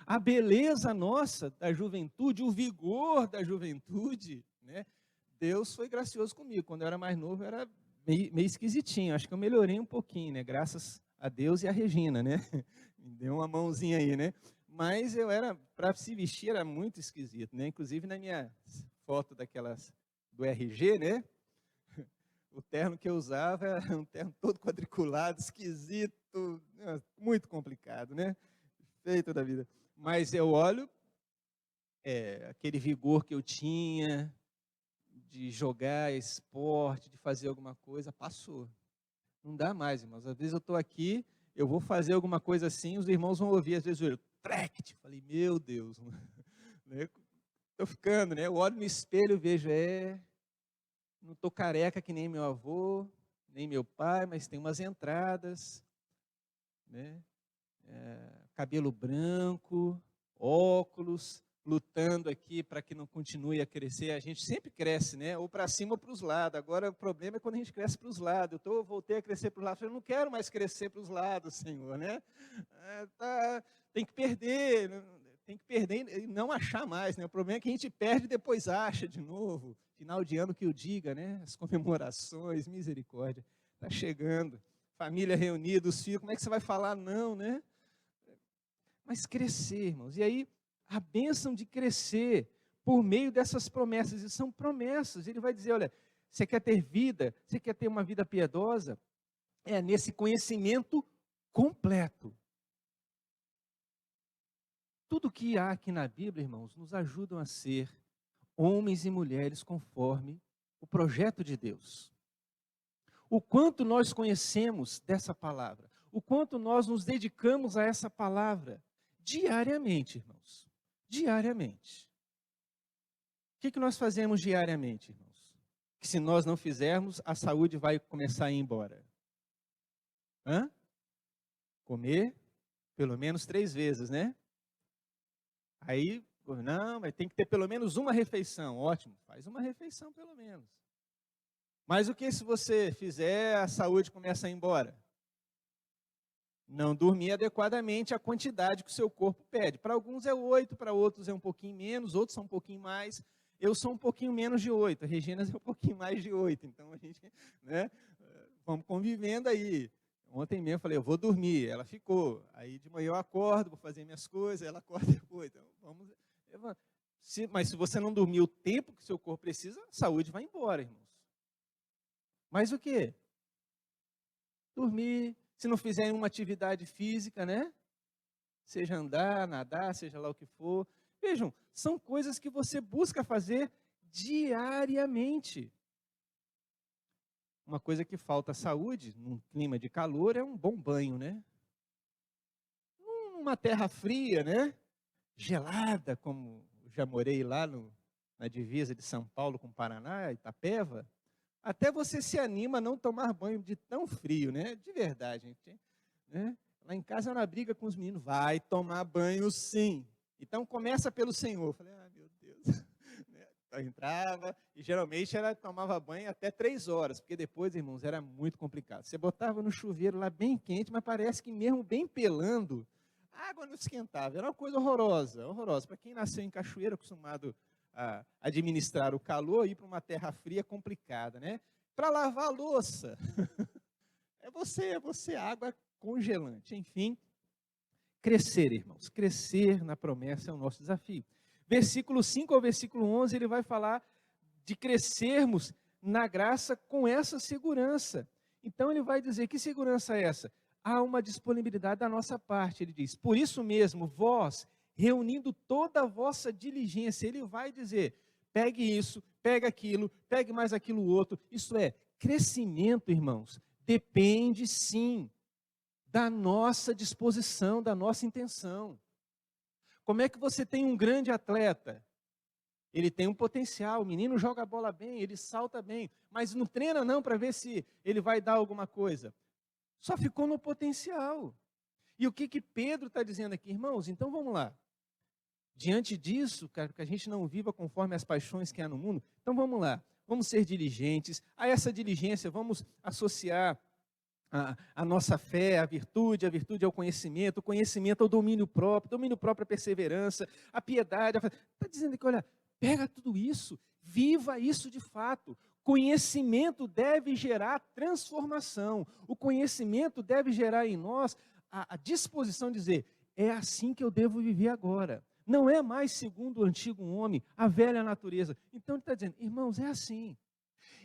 A beleza nossa da juventude, o vigor da juventude, né? Deus foi gracioso comigo. Quando eu era mais novo, eu era meio esquisitinho. Acho que eu melhorei um pouquinho, né? Graças a Deus e a Regina, né? Me deu uma mãozinha aí, né? Mas eu era, para se vestir, era muito esquisito, né? Inclusive na minha foto daquelas do RG, né? O terno que eu usava era um terno todo quadriculado, esquisito, muito complicado, né? Feito da vida. Mas eu olho, aquele vigor que eu tinha de jogar esporte, de fazer alguma coisa, passou. Não dá mais, irmãos. Às vezes eu estou aqui, eu vou fazer alguma coisa assim, os irmãos vão ouvir, às vezes eu trect. Falei, meu Deus, estou ficando, né? Eu olho no espelho e vejo, Não estou careca que nem meu avô, nem meu pai, mas tem umas entradas, né? Cabelo branco, óculos, lutando aqui para que não continue a crescer. A gente sempre cresce, né? Ou para cima ou para os lados. Agora o problema é quando a gente cresce para os lados. Eu voltei a crescer para os lados. Eu não quero mais crescer para os lados, Senhor, né? Tem que perder e não achar mais, né? O problema é que a gente perde e depois acha de novo. Final de ano que eu diga, né? As comemorações, misericórdia. Está chegando. Família reunida, os filhos, como é que você vai falar não, né? Mas crescer, irmãos. E aí, a bênção de crescer por meio dessas promessas. E são promessas. Ele vai dizer, olha, você quer ter vida? Você quer ter uma vida piedosa? É nesse conhecimento completo. Tudo que há aqui na Bíblia, irmãos, nos ajudam a ser homens e mulheres conforme o projeto de Deus. O quanto nós conhecemos dessa palavra, o quanto nós nos dedicamos a essa palavra diariamente, irmãos. Diariamente. O que nós fazemos diariamente, irmãos? Que se nós não fizermos, a saúde vai começar a ir embora. Comer pelo menos 3 vezes, né? Aí, não, mas tem que ter pelo menos uma refeição. Ótimo, faz uma refeição pelo menos. Mas o que se você fizer, a saúde começa a ir embora? Não dormir adequadamente a quantidade que o seu corpo pede. Para alguns é 8, para outros é um pouquinho menos, outros são um pouquinho mais. Eu sou um pouquinho menos de 8, a Regina é um pouquinho mais de 8. Então a gente, né, vamos convivendo aí. Ontem mesmo eu falei, eu vou dormir, ela ficou. Aí de manhã eu acordo, vou fazer minhas coisas, ela acorda depois. Então vamos. Mas se você não dormir o tempo que o seu corpo precisa, a saúde vai embora, irmãos. Mas o quê? Dormir. Se não fizer uma atividade física, né? Seja andar, nadar, seja lá o que for. Vejam, são coisas que você busca fazer diariamente. Uma coisa que falta à saúde, num clima de calor, é um bom banho, né? Uma terra fria, né? Gelada, como já morei lá na divisa de São Paulo com Paraná, Itapeva. Até você se anima a não tomar banho de tão frio, né? De verdade, gente. Né? Lá em casa eu na briga com os meninos, vai tomar banho sim. Então começa pelo Senhor. Eu falei, meu Deus. Eu entrava e geralmente ela tomava banho até 3 horas, porque depois, irmãos, era muito complicado. Você botava no chuveiro lá bem quente, mas parece que mesmo bem pelando, a água não esquentava. Era uma coisa horrorosa, horrorosa. Para quem nasceu em Cachoeira, acostumado a administrar o calor, ir para uma terra fria é complicada, né? Para lavar a louça, é você, água congelante. Enfim, crescer, irmãos, crescer na promessa é o nosso desafio. Versículo 5 ao versículo 11, ele vai falar de crescermos na graça com essa segurança. Então ele vai dizer, que segurança é essa? Há uma disponibilidade da nossa parte, ele diz. Por isso mesmo, vós, reunindo toda a vossa diligência, ele vai dizer, pegue isso, pegue aquilo, pegue mais aquilo outro. Isso é, crescimento, irmãos, depende sim da nossa disposição, da nossa intenção. Como é que você tem um grande atleta? Ele tem um potencial, o menino joga a bola bem, ele salta bem, mas não treina não para ver se ele vai dar alguma coisa. Só ficou no potencial. E o que Pedro está dizendo aqui, irmãos? Então vamos lá. Diante disso, cara, que a gente não viva conforme as paixões que há no mundo, então vamos lá. Vamos ser diligentes. A essa diligência vamos associar a nossa fé, a virtude ao conhecimento, o conhecimento ao domínio próprio à perseverança, a piedade. Está dizendo que, olha, pega tudo isso, viva isso de fato. Conhecimento deve gerar transformação. O conhecimento deve gerar em nós a disposição de dizer, é assim que eu devo viver agora. Não é mais segundo o antigo homem, a velha natureza. Então ele está dizendo, irmãos, é assim.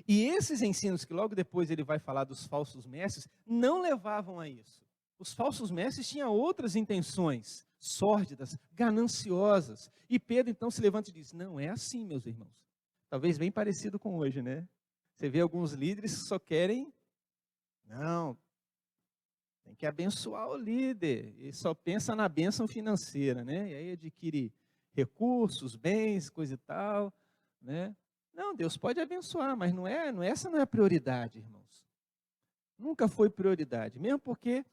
E esses ensinos que logo depois ele vai falar dos falsos mestres, não levavam a isso. Os falsos mestres tinham outras intenções, sórdidas, gananciosas. E Pedro então se levanta e diz, não é assim, meus irmãos. Talvez bem parecido com hoje, né? Você vê alguns líderes que só querem, não, tem que abençoar o líder. E só pensa na bênção financeira, né? E aí adquire recursos, bens, coisa e tal, né? Não, Deus pode abençoar, mas essa não é a prioridade, irmãos. Nunca foi prioridade, mesmo porque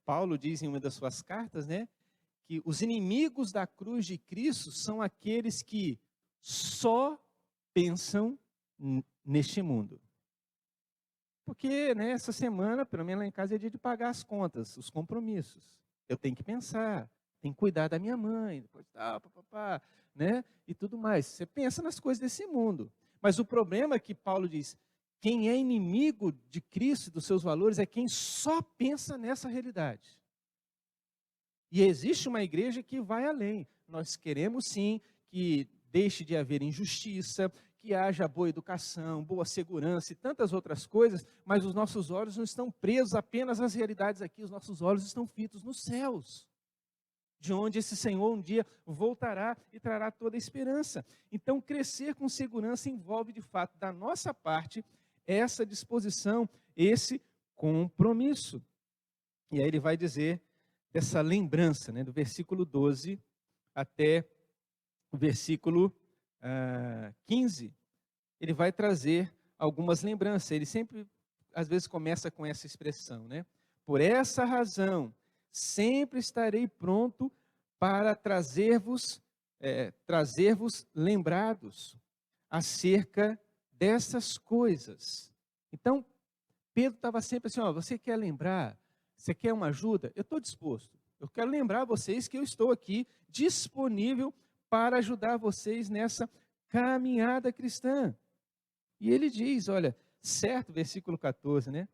Paulo diz em uma das suas cartas, né, que os inimigos da cruz de Cristo são aqueles que só pensam neste mundo. Porque, né, essa semana, pelo menos lá em casa, é dia de pagar as contas, os compromissos. Eu tenho que pensar, tenho que cuidar da minha mãe, depois né, e tudo mais. Você pensa nas coisas desse mundo. Mas o problema é que Paulo diz, quem é inimigo de Cristo e dos seus valores é quem só pensa nessa realidade. E existe uma igreja que vai além. Nós queremos sim que deixe de haver injustiça, que haja boa educação, boa segurança e tantas outras coisas, mas os nossos olhos não estão presos apenas às realidades aqui, os nossos olhos estão fitos nos céus, de onde esse Senhor um dia voltará e trará toda a esperança. Então, crescer com segurança envolve, de fato, da nossa parte, essa disposição, esse compromisso. E aí ele vai dizer dessa lembrança, né, do versículo 12 até o versículo 15, ele vai trazer algumas lembranças. Ele sempre, às vezes, começa com essa expressão, né? Por essa razão, sempre estarei pronto para trazer-vos lembrados acerca dessas coisas. Então, Pedro estava sempre assim, você quer lembrar? Você quer uma ajuda? Eu estou disposto. Eu quero lembrar vocês que eu estou aqui disponível para ajudar vocês nessa caminhada cristã. E ele diz, olha, certo, versículo 14, né?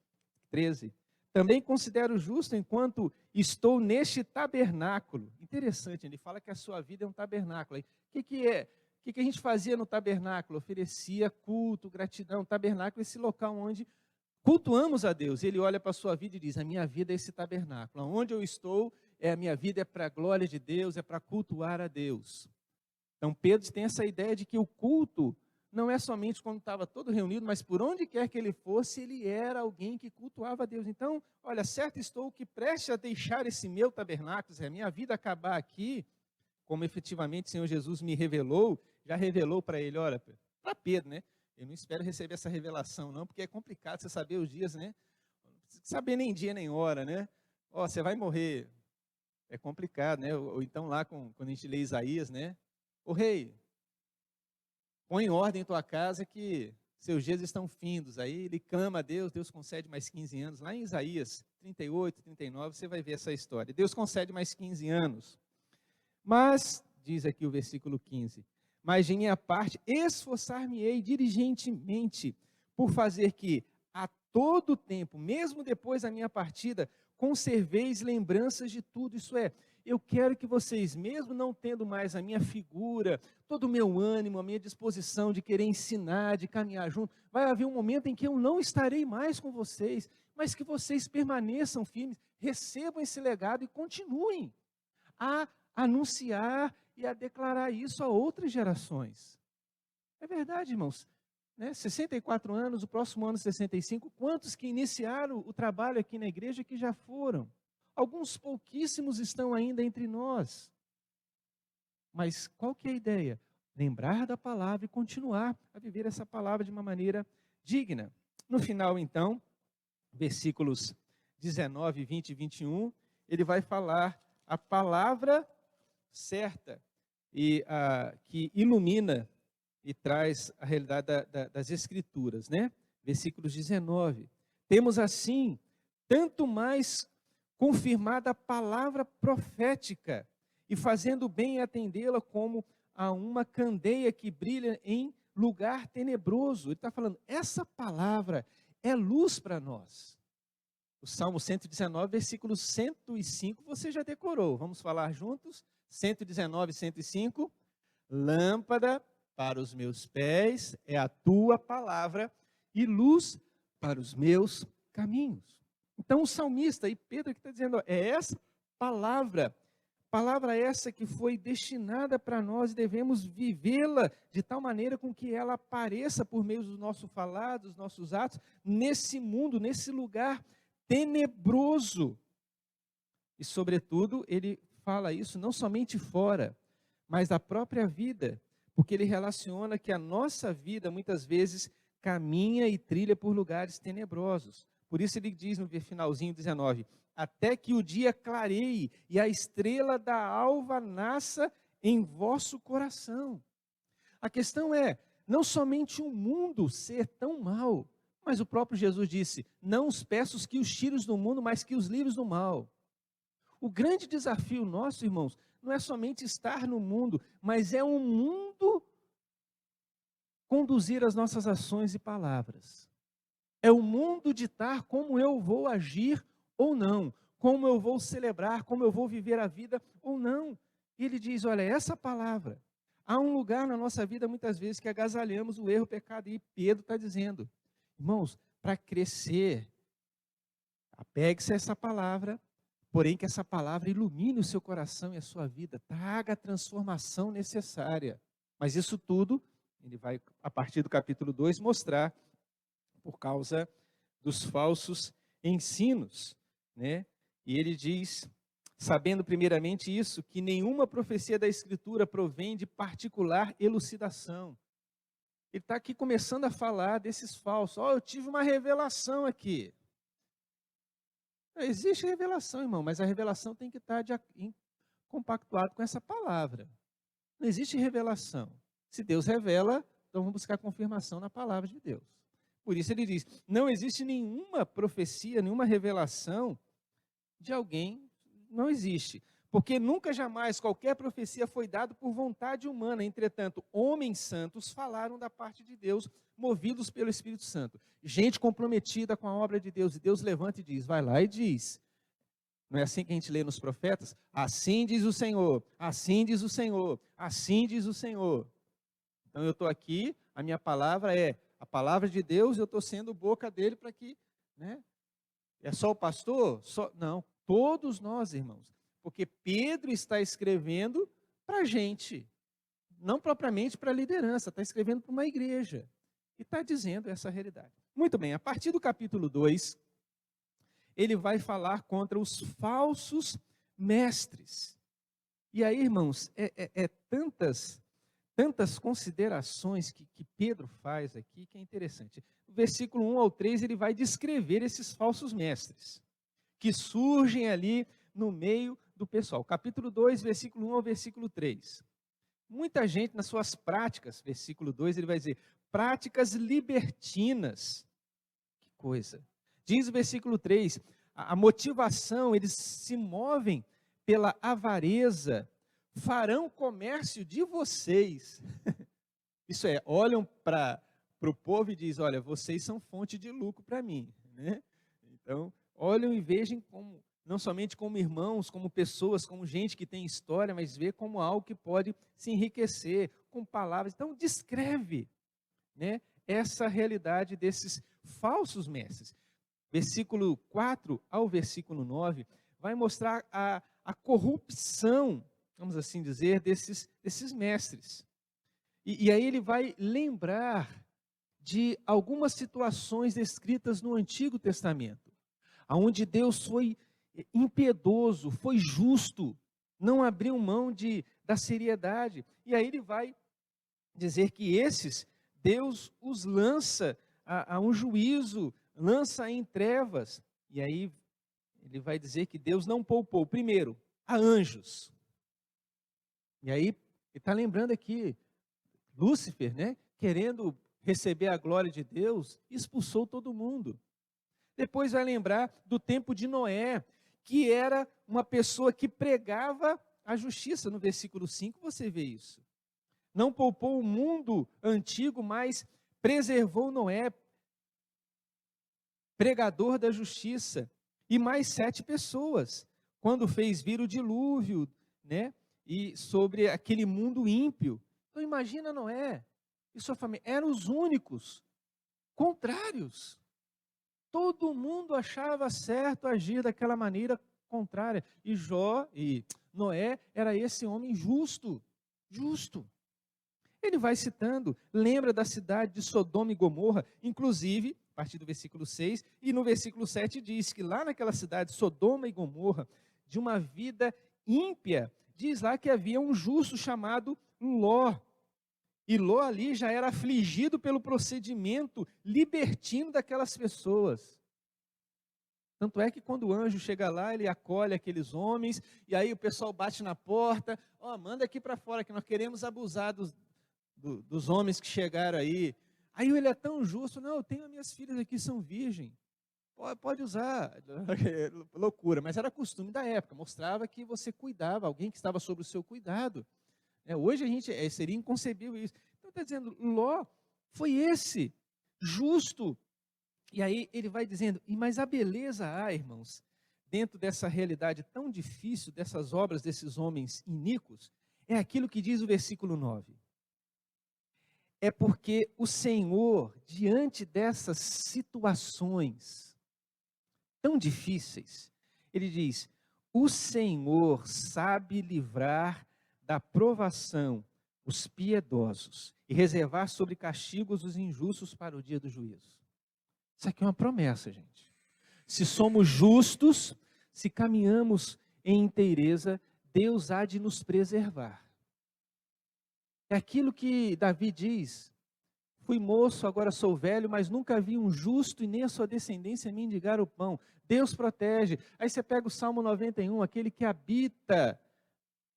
13. Também considero justo enquanto estou neste tabernáculo. Interessante, ele fala que a sua vida é um tabernáculo. O que é? O que a gente fazia no tabernáculo? Oferecia culto, gratidão. Tabernáculo é esse local onde cultuamos a Deus. Ele olha para a sua vida e diz, a minha vida é esse tabernáculo. Onde eu estou, a minha vida é para a glória de Deus, é para cultuar a Deus. Então Pedro tem essa ideia de que o culto não é somente quando estava todo reunido, mas por onde quer que ele fosse, ele era alguém que cultuava a Deus. Então, olha, certo estou que preste a deixar esse meu tabernáculo, se a minha vida acabar aqui, como efetivamente o Senhor Jesus me revelou, já revelou para ele, olha, para Pedro, né? Eu não espero receber essa revelação não, porque é complicado você saber os dias, né? Não precisa saber nem dia nem hora, né? Você vai morrer. É complicado, né? Ou então lá, quando a gente lê Isaías, né? Ô rei, põe em ordem tua casa que seus dias estão findos. Aí ele clama a Deus, Deus concede mais 15 anos. Lá em Isaías 38, 39, você vai ver essa história. Deus concede mais 15 anos. Mas, diz aqui o versículo 15, mas de minha parte esforçar-me-ei diligentemente por fazer que a todo tempo, mesmo depois da minha partida, conserveis lembranças de tudo. Isso é, eu quero que vocês, mesmo não tendo mais a minha figura, todo o meu ânimo, a minha disposição de querer ensinar, de caminhar junto, vai haver um momento em que eu não estarei mais com vocês, mas que vocês permaneçam firmes, recebam esse legado e continuem a anunciar e a declarar isso a outras gerações. É verdade, irmãos. 64 anos, o próximo ano 65, quantos que iniciaram o trabalho aqui na igreja que já foram? Alguns pouquíssimos estão ainda entre nós. Mas qual que é a ideia? Lembrar da palavra e continuar a viver essa palavra de uma maneira digna. No final, então, versículos 19, 20 e 21, ele vai falar a palavra certa e que ilumina e traz a realidade das Escrituras, né? Versículos 19. Temos assim, tanto mais confirmada a palavra profética, e fazendo bem atendê-la como a uma candeia que brilha em lugar tenebroso. Ele está falando, essa palavra é luz para nós. O Salmo 119, versículo 105, você já decorou. Vamos falar juntos? 119, 105. Lâmpada para os meus pés é a tua palavra e luz para os meus caminhos. Então o salmista, e Pedro que está dizendo, é essa palavra essa que foi destinada para nós e devemos vivê-la de tal maneira com que ela apareça por meio do nosso falar, dos nossos atos, nesse mundo, nesse lugar tenebroso. E sobretudo, ele fala isso não somente fora, mas da própria vida, porque ele relaciona que a nossa vida, muitas vezes, caminha e trilha por lugares tenebrosos. Por isso ele diz no finalzinho 19, até que o dia clareie e a estrela da alva nasça em vosso coração. A questão é, não somente o mundo ser tão mal, mas o próprio Jesus disse, não os peço que os tires do mundo, mas que os livres do mal. O grande desafio nosso, irmãos, não é somente estar no mundo, mas é o mundo conduzir as nossas ações e palavras. É o mundo ditar como eu vou agir ou não, como eu vou celebrar, como eu vou viver a vida ou não. E ele diz, olha, essa palavra, há um lugar na nossa vida muitas vezes que agasalhamos o erro, o pecado, e Pedro está dizendo, irmãos, para crescer, apegue-se a essa palavra, porém que essa palavra ilumine o seu coração e a sua vida, traga a transformação necessária. Mas isso tudo, ele vai, a partir do capítulo 2, mostrar por causa dos falsos ensinos, né? E ele diz, sabendo primeiramente isso, que nenhuma profecia da Escritura provém de particular elucidação. Ele está aqui começando a falar desses falsos. Eu tive uma revelação aqui. Existe revelação, irmão, mas a revelação tem que estar compactuado com essa palavra. Não existe revelação. Se Deus revela, então vamos buscar confirmação na palavra de Deus. Por isso ele diz, não existe nenhuma profecia, nenhuma revelação de alguém, não existe. Porque nunca jamais qualquer profecia foi dada por vontade humana. Entretanto, homens santos falaram da parte de Deus, movidos pelo Espírito Santo. Gente comprometida com a obra de Deus. E Deus levanta e diz, vai lá e diz. Não é assim que a gente lê nos profetas? Assim diz o Senhor, assim diz o Senhor, assim diz o Senhor. Então eu estou aqui, a minha palavra é a palavra de Deus, eu estou sendo boca dele para que, né? É só o pastor? Não, todos nós, irmãos. Porque Pedro está escrevendo para a gente, não propriamente para a liderança, está escrevendo para uma igreja. E está dizendo essa realidade. Muito bem, a partir do capítulo 2, ele vai falar contra os falsos mestres. E aí, irmãos, tantas considerações que Pedro faz aqui, que é interessante. No versículo 1 ao 3, ele vai descrever esses falsos mestres, que surgem ali no meio do pessoal. Capítulo 2, versículo 1 ao versículo 3. Muita gente nas suas práticas, versículo 2, ele vai dizer, práticas libertinas. Que coisa. Diz o versículo 3, a motivação, eles se movem pela avareza, farão comércio de vocês. Isso é, olham para o povo e dizem, olha, vocês são fonte de lucro para mim. Né? Então, olham e vejam como, não somente como irmãos, como pessoas, como gente que tem história, mas vê como algo que pode se enriquecer com palavras. Então, descreve, né, essa realidade desses falsos mestres. Versículo 4 ao versículo 9 vai mostrar a corrupção, vamos assim dizer, desses mestres. E aí ele vai lembrar de algumas situações descritas no Antigo Testamento, onde Deus foi impiedoso, foi justo, não abriu mão da seriedade. E aí ele vai dizer que esses, Deus os lança a um juízo, lança em trevas. E aí ele vai dizer que Deus não poupou, primeiro, a anjos. E aí ele está lembrando aqui, Lúcifer, né, querendo receber a glória de Deus, expulsou todo mundo. Depois vai lembrar do tempo de Noé, que era uma pessoa que pregava a justiça. No versículo 5 você vê isso. Não poupou o mundo antigo, mas preservou Noé, pregador da justiça, e mais 7 pessoas, quando fez vir o dilúvio, né, e sobre aquele mundo ímpio. Então imagina Noé e sua família, eram os únicos contrários. Todo mundo achava certo agir daquela maneira contrária. E Noé era esse homem justo. Ele vai citando, lembra da cidade de Sodoma e Gomorra, inclusive, a partir do versículo 6, e no versículo 7 diz que lá naquela cidade, Sodoma e Gomorra, de uma vida ímpia, diz lá que havia um justo chamado Ló. E Ló ali já era afligido pelo procedimento libertino daquelas pessoas. Tanto é que quando o anjo chega lá, ele acolhe aqueles homens, e aí o pessoal bate na porta, manda aqui para fora que nós queremos abusar dos homens que chegaram aí. Aí ele é tão justo, não, eu tenho as minhas filhas aqui, são virgem, pode usar. Loucura, mas era costume da época, mostrava que você cuidava, alguém que estava sob o seu cuidado. Hoje a gente, seria inconcebível isso. Então está dizendo, Ló foi esse, justo. E aí ele vai dizendo, mas a beleza há, irmãos, dentro dessa realidade tão difícil, dessas obras desses homens iníquos, é aquilo que diz o versículo 9. É porque o Senhor, diante dessas situações tão difíceis, ele diz, o Senhor sabe livrar da provação os piedosos e reservar sobre castigos os injustos para o dia do juízo. Isso aqui é uma promessa, gente. Se somos justos, se caminhamos em inteireza, Deus há de nos preservar. É aquilo que Davi diz, fui moço, agora sou velho, mas nunca vi um justo e nem a sua descendência mendigar o pão. Deus protege. Aí você pega o Salmo 91, aquele que habita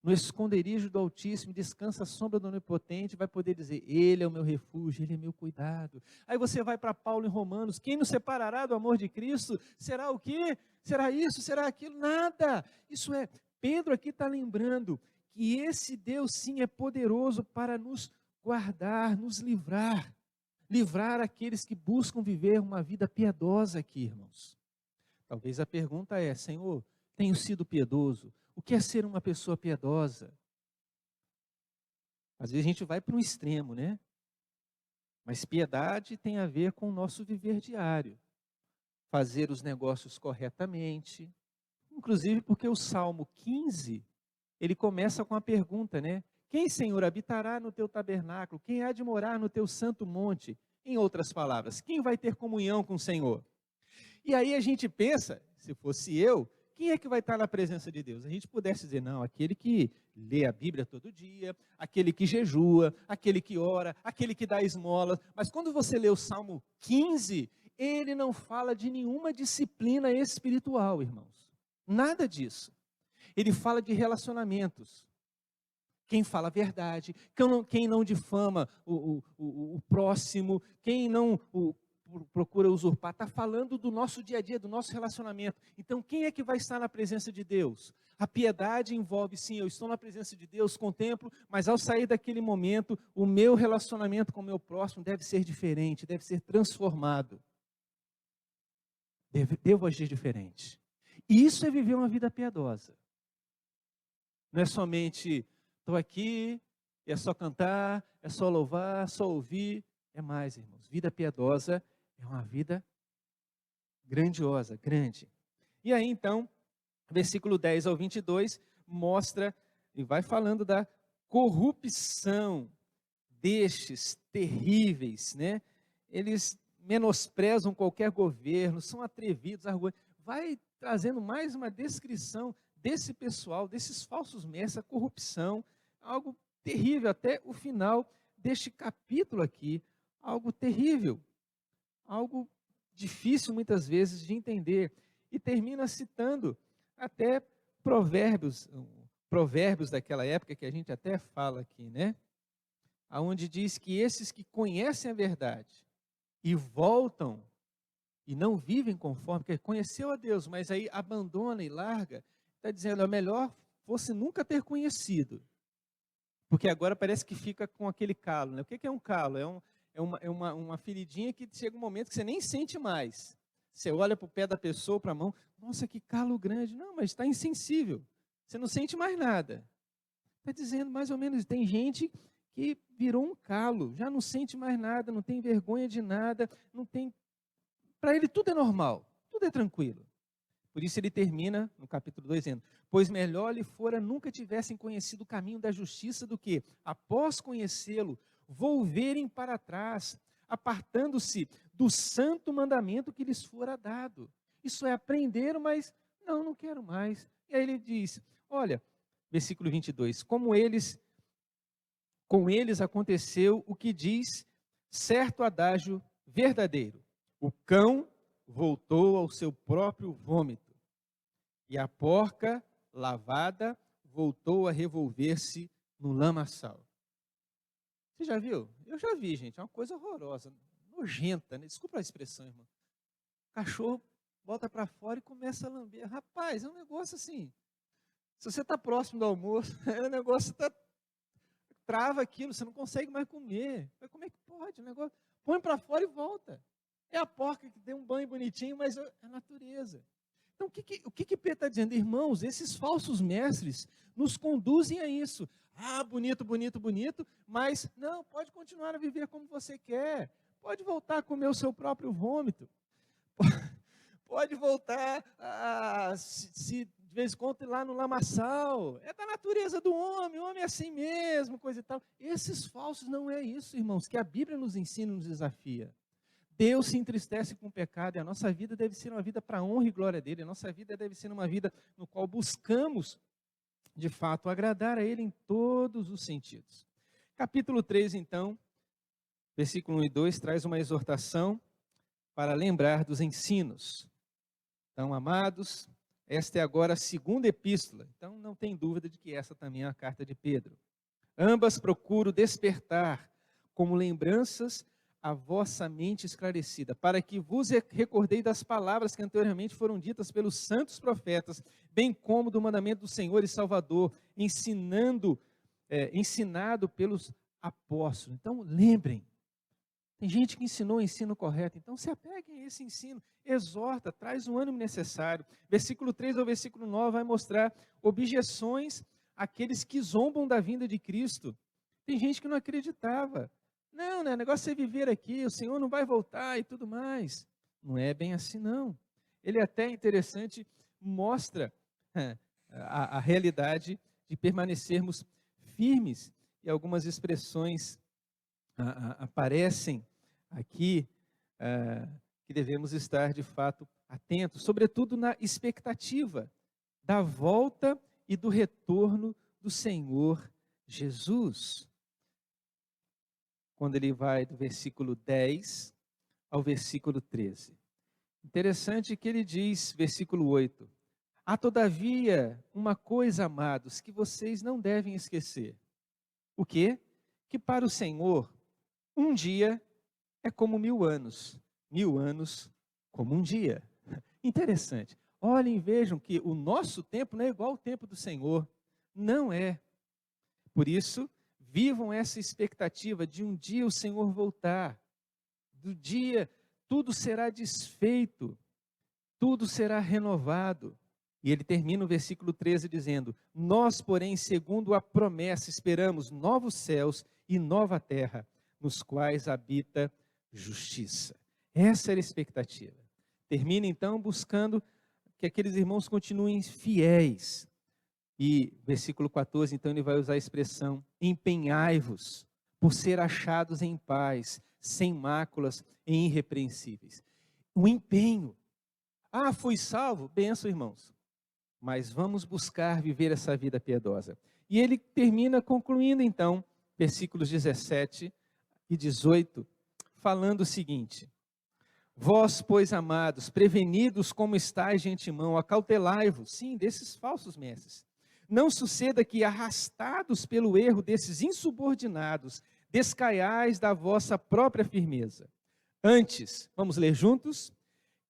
no esconderijo do Altíssimo, descansa à sombra do Onipotente, vai poder dizer, Ele é o meu refúgio, Ele é meu cuidado. Aí você vai para Paulo em Romanos, quem nos separará do amor de Cristo? Será o quê? Será isso? Será aquilo? Nada. Isso é, Pedro aqui está lembrando que esse Deus sim é poderoso para nos guardar, nos livrar. Livrar aqueles que buscam viver uma vida piedosa aqui, irmãos. Talvez a pergunta é, Senhor, tenho sido piedoso? O que é ser uma pessoa piedosa? Às vezes a gente vai para um extremo, né? Mas piedade tem a ver com o nosso viver diário. Fazer os negócios corretamente. Inclusive porque o Salmo 15, ele começa com a pergunta, né? Quem, Senhor, habitará no teu tabernáculo? Quem há de morar no teu santo monte? Em outras palavras, quem vai ter comunhão com o Senhor? E aí a gente pensa, se fosse eu, quem é que vai estar na presença de Deus? A gente pudesse dizer, não, aquele que lê a Bíblia todo dia, aquele que jejua, aquele que ora, aquele que dá esmolas. Mas quando você lê o Salmo 15, ele não fala de nenhuma disciplina espiritual, irmãos. Nada disso. Ele fala de relacionamentos. Quem fala a verdade, quem não difama o próximo, quem não procura usurpar, está falando do nosso dia a dia, do nosso relacionamento. Então, quem é que vai estar na presença de Deus? A piedade envolve, sim, eu estou na presença de Deus, contemplo, mas ao sair daquele momento, o meu relacionamento com o meu próximo deve ser diferente, deve ser transformado. Devo agir diferente. E isso é viver uma vida piedosa. Não é somente, estou aqui, é só cantar, é só louvar, só ouvir. É mais, irmãos, vida piedosa é uma vida grandiosa, grande. E aí, então, versículo 10 ao 22, mostra e vai falando da corrupção destes terríveis, né? Eles menosprezam qualquer governo, são atrevidos, arrogantes. Vai trazendo mais uma descrição desse pessoal, desses falsos mestres, a corrupção, algo terrível, até o final deste capítulo aqui, algo terrível. Algo difícil muitas vezes de entender. E termina citando até provérbios daquela época, que a gente até fala aqui, né? Onde diz que esses que conhecem a verdade e voltam e não vivem conforme, porque conheceu a Deus, mas aí abandona e larga, está dizendo, é melhor fosse nunca ter conhecido. Porque agora parece que fica com aquele calo, né? O que é um calo? É uma feridinha que chega um momento que você nem sente mais. Você olha para o pé da pessoa, para a mão, nossa, que calo grande. Não, mas está insensível. Você não sente mais nada. Está dizendo mais ou menos, tem gente que virou um calo, já não sente mais nada, não tem vergonha de nada, não tem... Para ele tudo é normal, tudo é tranquilo. Por isso ele termina no capítulo 2 dizendo, pois melhor lhe fora nunca tivessem conhecido o caminho da justiça do que, após conhecê-lo, volverem para trás, apartando-se do santo mandamento que lhes fora dado. Isso é, aprenderam, mas não quero mais. E aí ele diz, olha, versículo 22, como eles com eles aconteceu o que diz certo adágio verdadeiro: o cão voltou ao seu próprio vômito, e a porca lavada voltou a revolver-se no lamaçal. Você já viu? Eu já vi, gente. É uma coisa horrorosa, nojenta, né? Desculpa a expressão, irmão. O cachorro volta para fora e começa a lamber. Rapaz, é um negócio assim. Se você está próximo do almoço, o negócio trava aquilo, você não consegue mais comer. Mas como é que pode? O negócio põe para fora e volta. É a porca que deu um banho bonitinho, mas é a natureza. Então, o que Pedro está dizendo? Irmãos, esses falsos mestres nos conduzem a isso. Ah, bonito, bonito, bonito, mas não, pode continuar a viver como você quer. Pode voltar a comer o seu próprio vômito. Pode voltar a se de vez em quando ir lá no lamaçal. É da natureza do homem, o homem é assim mesmo, coisa e tal. Esses falsos não é isso, irmãos, que a Bíblia nos ensina e nos desafia. Deus se entristece com o pecado e a nossa vida deve ser uma vida para a honra e glória dele. A nossa vida deve ser uma vida no qual buscamos, de fato, agradar a ele em todos os sentidos. Capítulo 3, então, versículo 1 e 2, traz uma exortação para lembrar dos ensinos. Então, amados, esta é agora a segunda epístola. Então, não tem dúvida de que essa também é a carta de Pedro. Ambas procuro despertar como lembranças a vossa mente esclarecida, para que vos recordei das palavras que anteriormente foram ditas pelos santos profetas, bem como do mandamento do Senhor e Salvador, ensinado pelos apóstolos. Então, lembrem, tem gente que ensinou o ensino correto, então se apeguem a esse ensino, exorta, traz o ânimo necessário. Versículo 3 ao versículo 9 vai mostrar objeções àqueles que zombam da vinda de Cristo. Tem gente que não acreditava. Não, né? O negócio é viver aqui, o Senhor não vai voltar e tudo mais. Não é bem assim, não. Ele é até interessante, mostra a realidade de permanecermos firmes. E algumas expressões aparecem aqui que devemos estar, de fato, atentos, sobretudo na expectativa da volta e do retorno do Senhor Jesus. Quando ele vai do versículo 10 ao versículo 13. Interessante que ele diz, versículo 8, há todavia uma coisa, amados, que vocês não devem esquecer. O quê? Que para o Senhor, um dia é como 1000 anos, 1000 anos como um dia. Interessante. Olhem e vejam que o nosso tempo não é igual ao tempo do Senhor. Não é. Por isso, vivam essa expectativa de um dia o Senhor voltar. Do dia, tudo será desfeito, tudo será renovado. E ele termina o versículo 13 dizendo, nós, porém, segundo a promessa, esperamos novos céus e nova terra, nos quais habita justiça. Essa era a expectativa. Termina então buscando que aqueles irmãos continuem fiéis. E versículo 14, então ele vai usar a expressão, empenhai-vos por ser achados em paz, sem máculas e irrepreensíveis. O empenho. Ah, fui salvo? Benção, irmãos. Mas vamos buscar viver essa vida piedosa. E ele termina concluindo então, versículos 17 e 18, falando o seguinte, vós, pois, amados, prevenidos como estáis de antemão, acautelai-vos, sim, desses falsos mestres. Não suceda que, arrastados pelo erro desses insubordinados, descaiais da vossa própria firmeza. Antes, vamos ler juntos?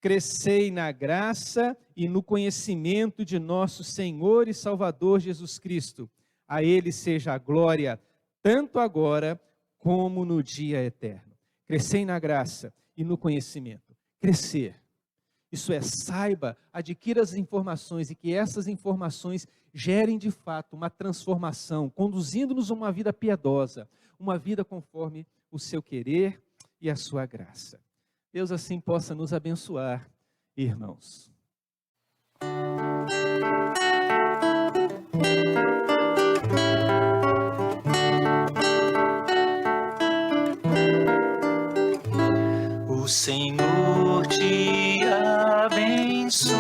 Crescei na graça e no conhecimento de nosso Senhor e Salvador Jesus Cristo. A Ele seja a glória, tanto agora como no dia eterno. Crescei na graça e no conhecimento. Crescer. Isso é, saiba, adquira as informações e que essas informações gerem de fato uma transformação, conduzindo-nos a uma vida piedosa, uma vida conforme o seu querer e a sua graça. Deus assim possa nos abençoar, irmãos. O Senhor te abençoe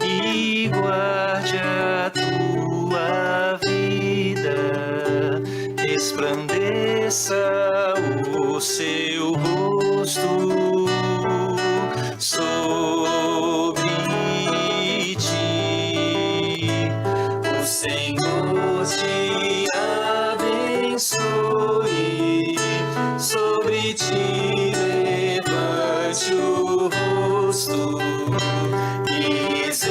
e guarde a tua vida. Senhor te abençoe, sobre ti levante o rosto, misericórdia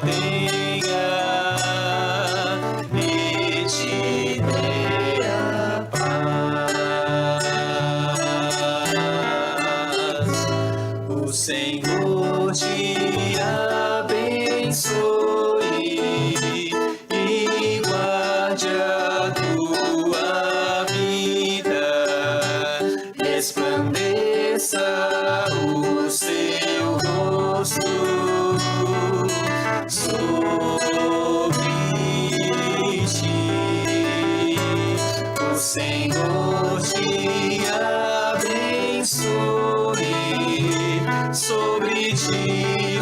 tenha e te dê a paz. O Senhor te abençoe e guarde a tua vida, resplandeça o seu rosto sobre ti. O Senhor te abençoe, sobre ti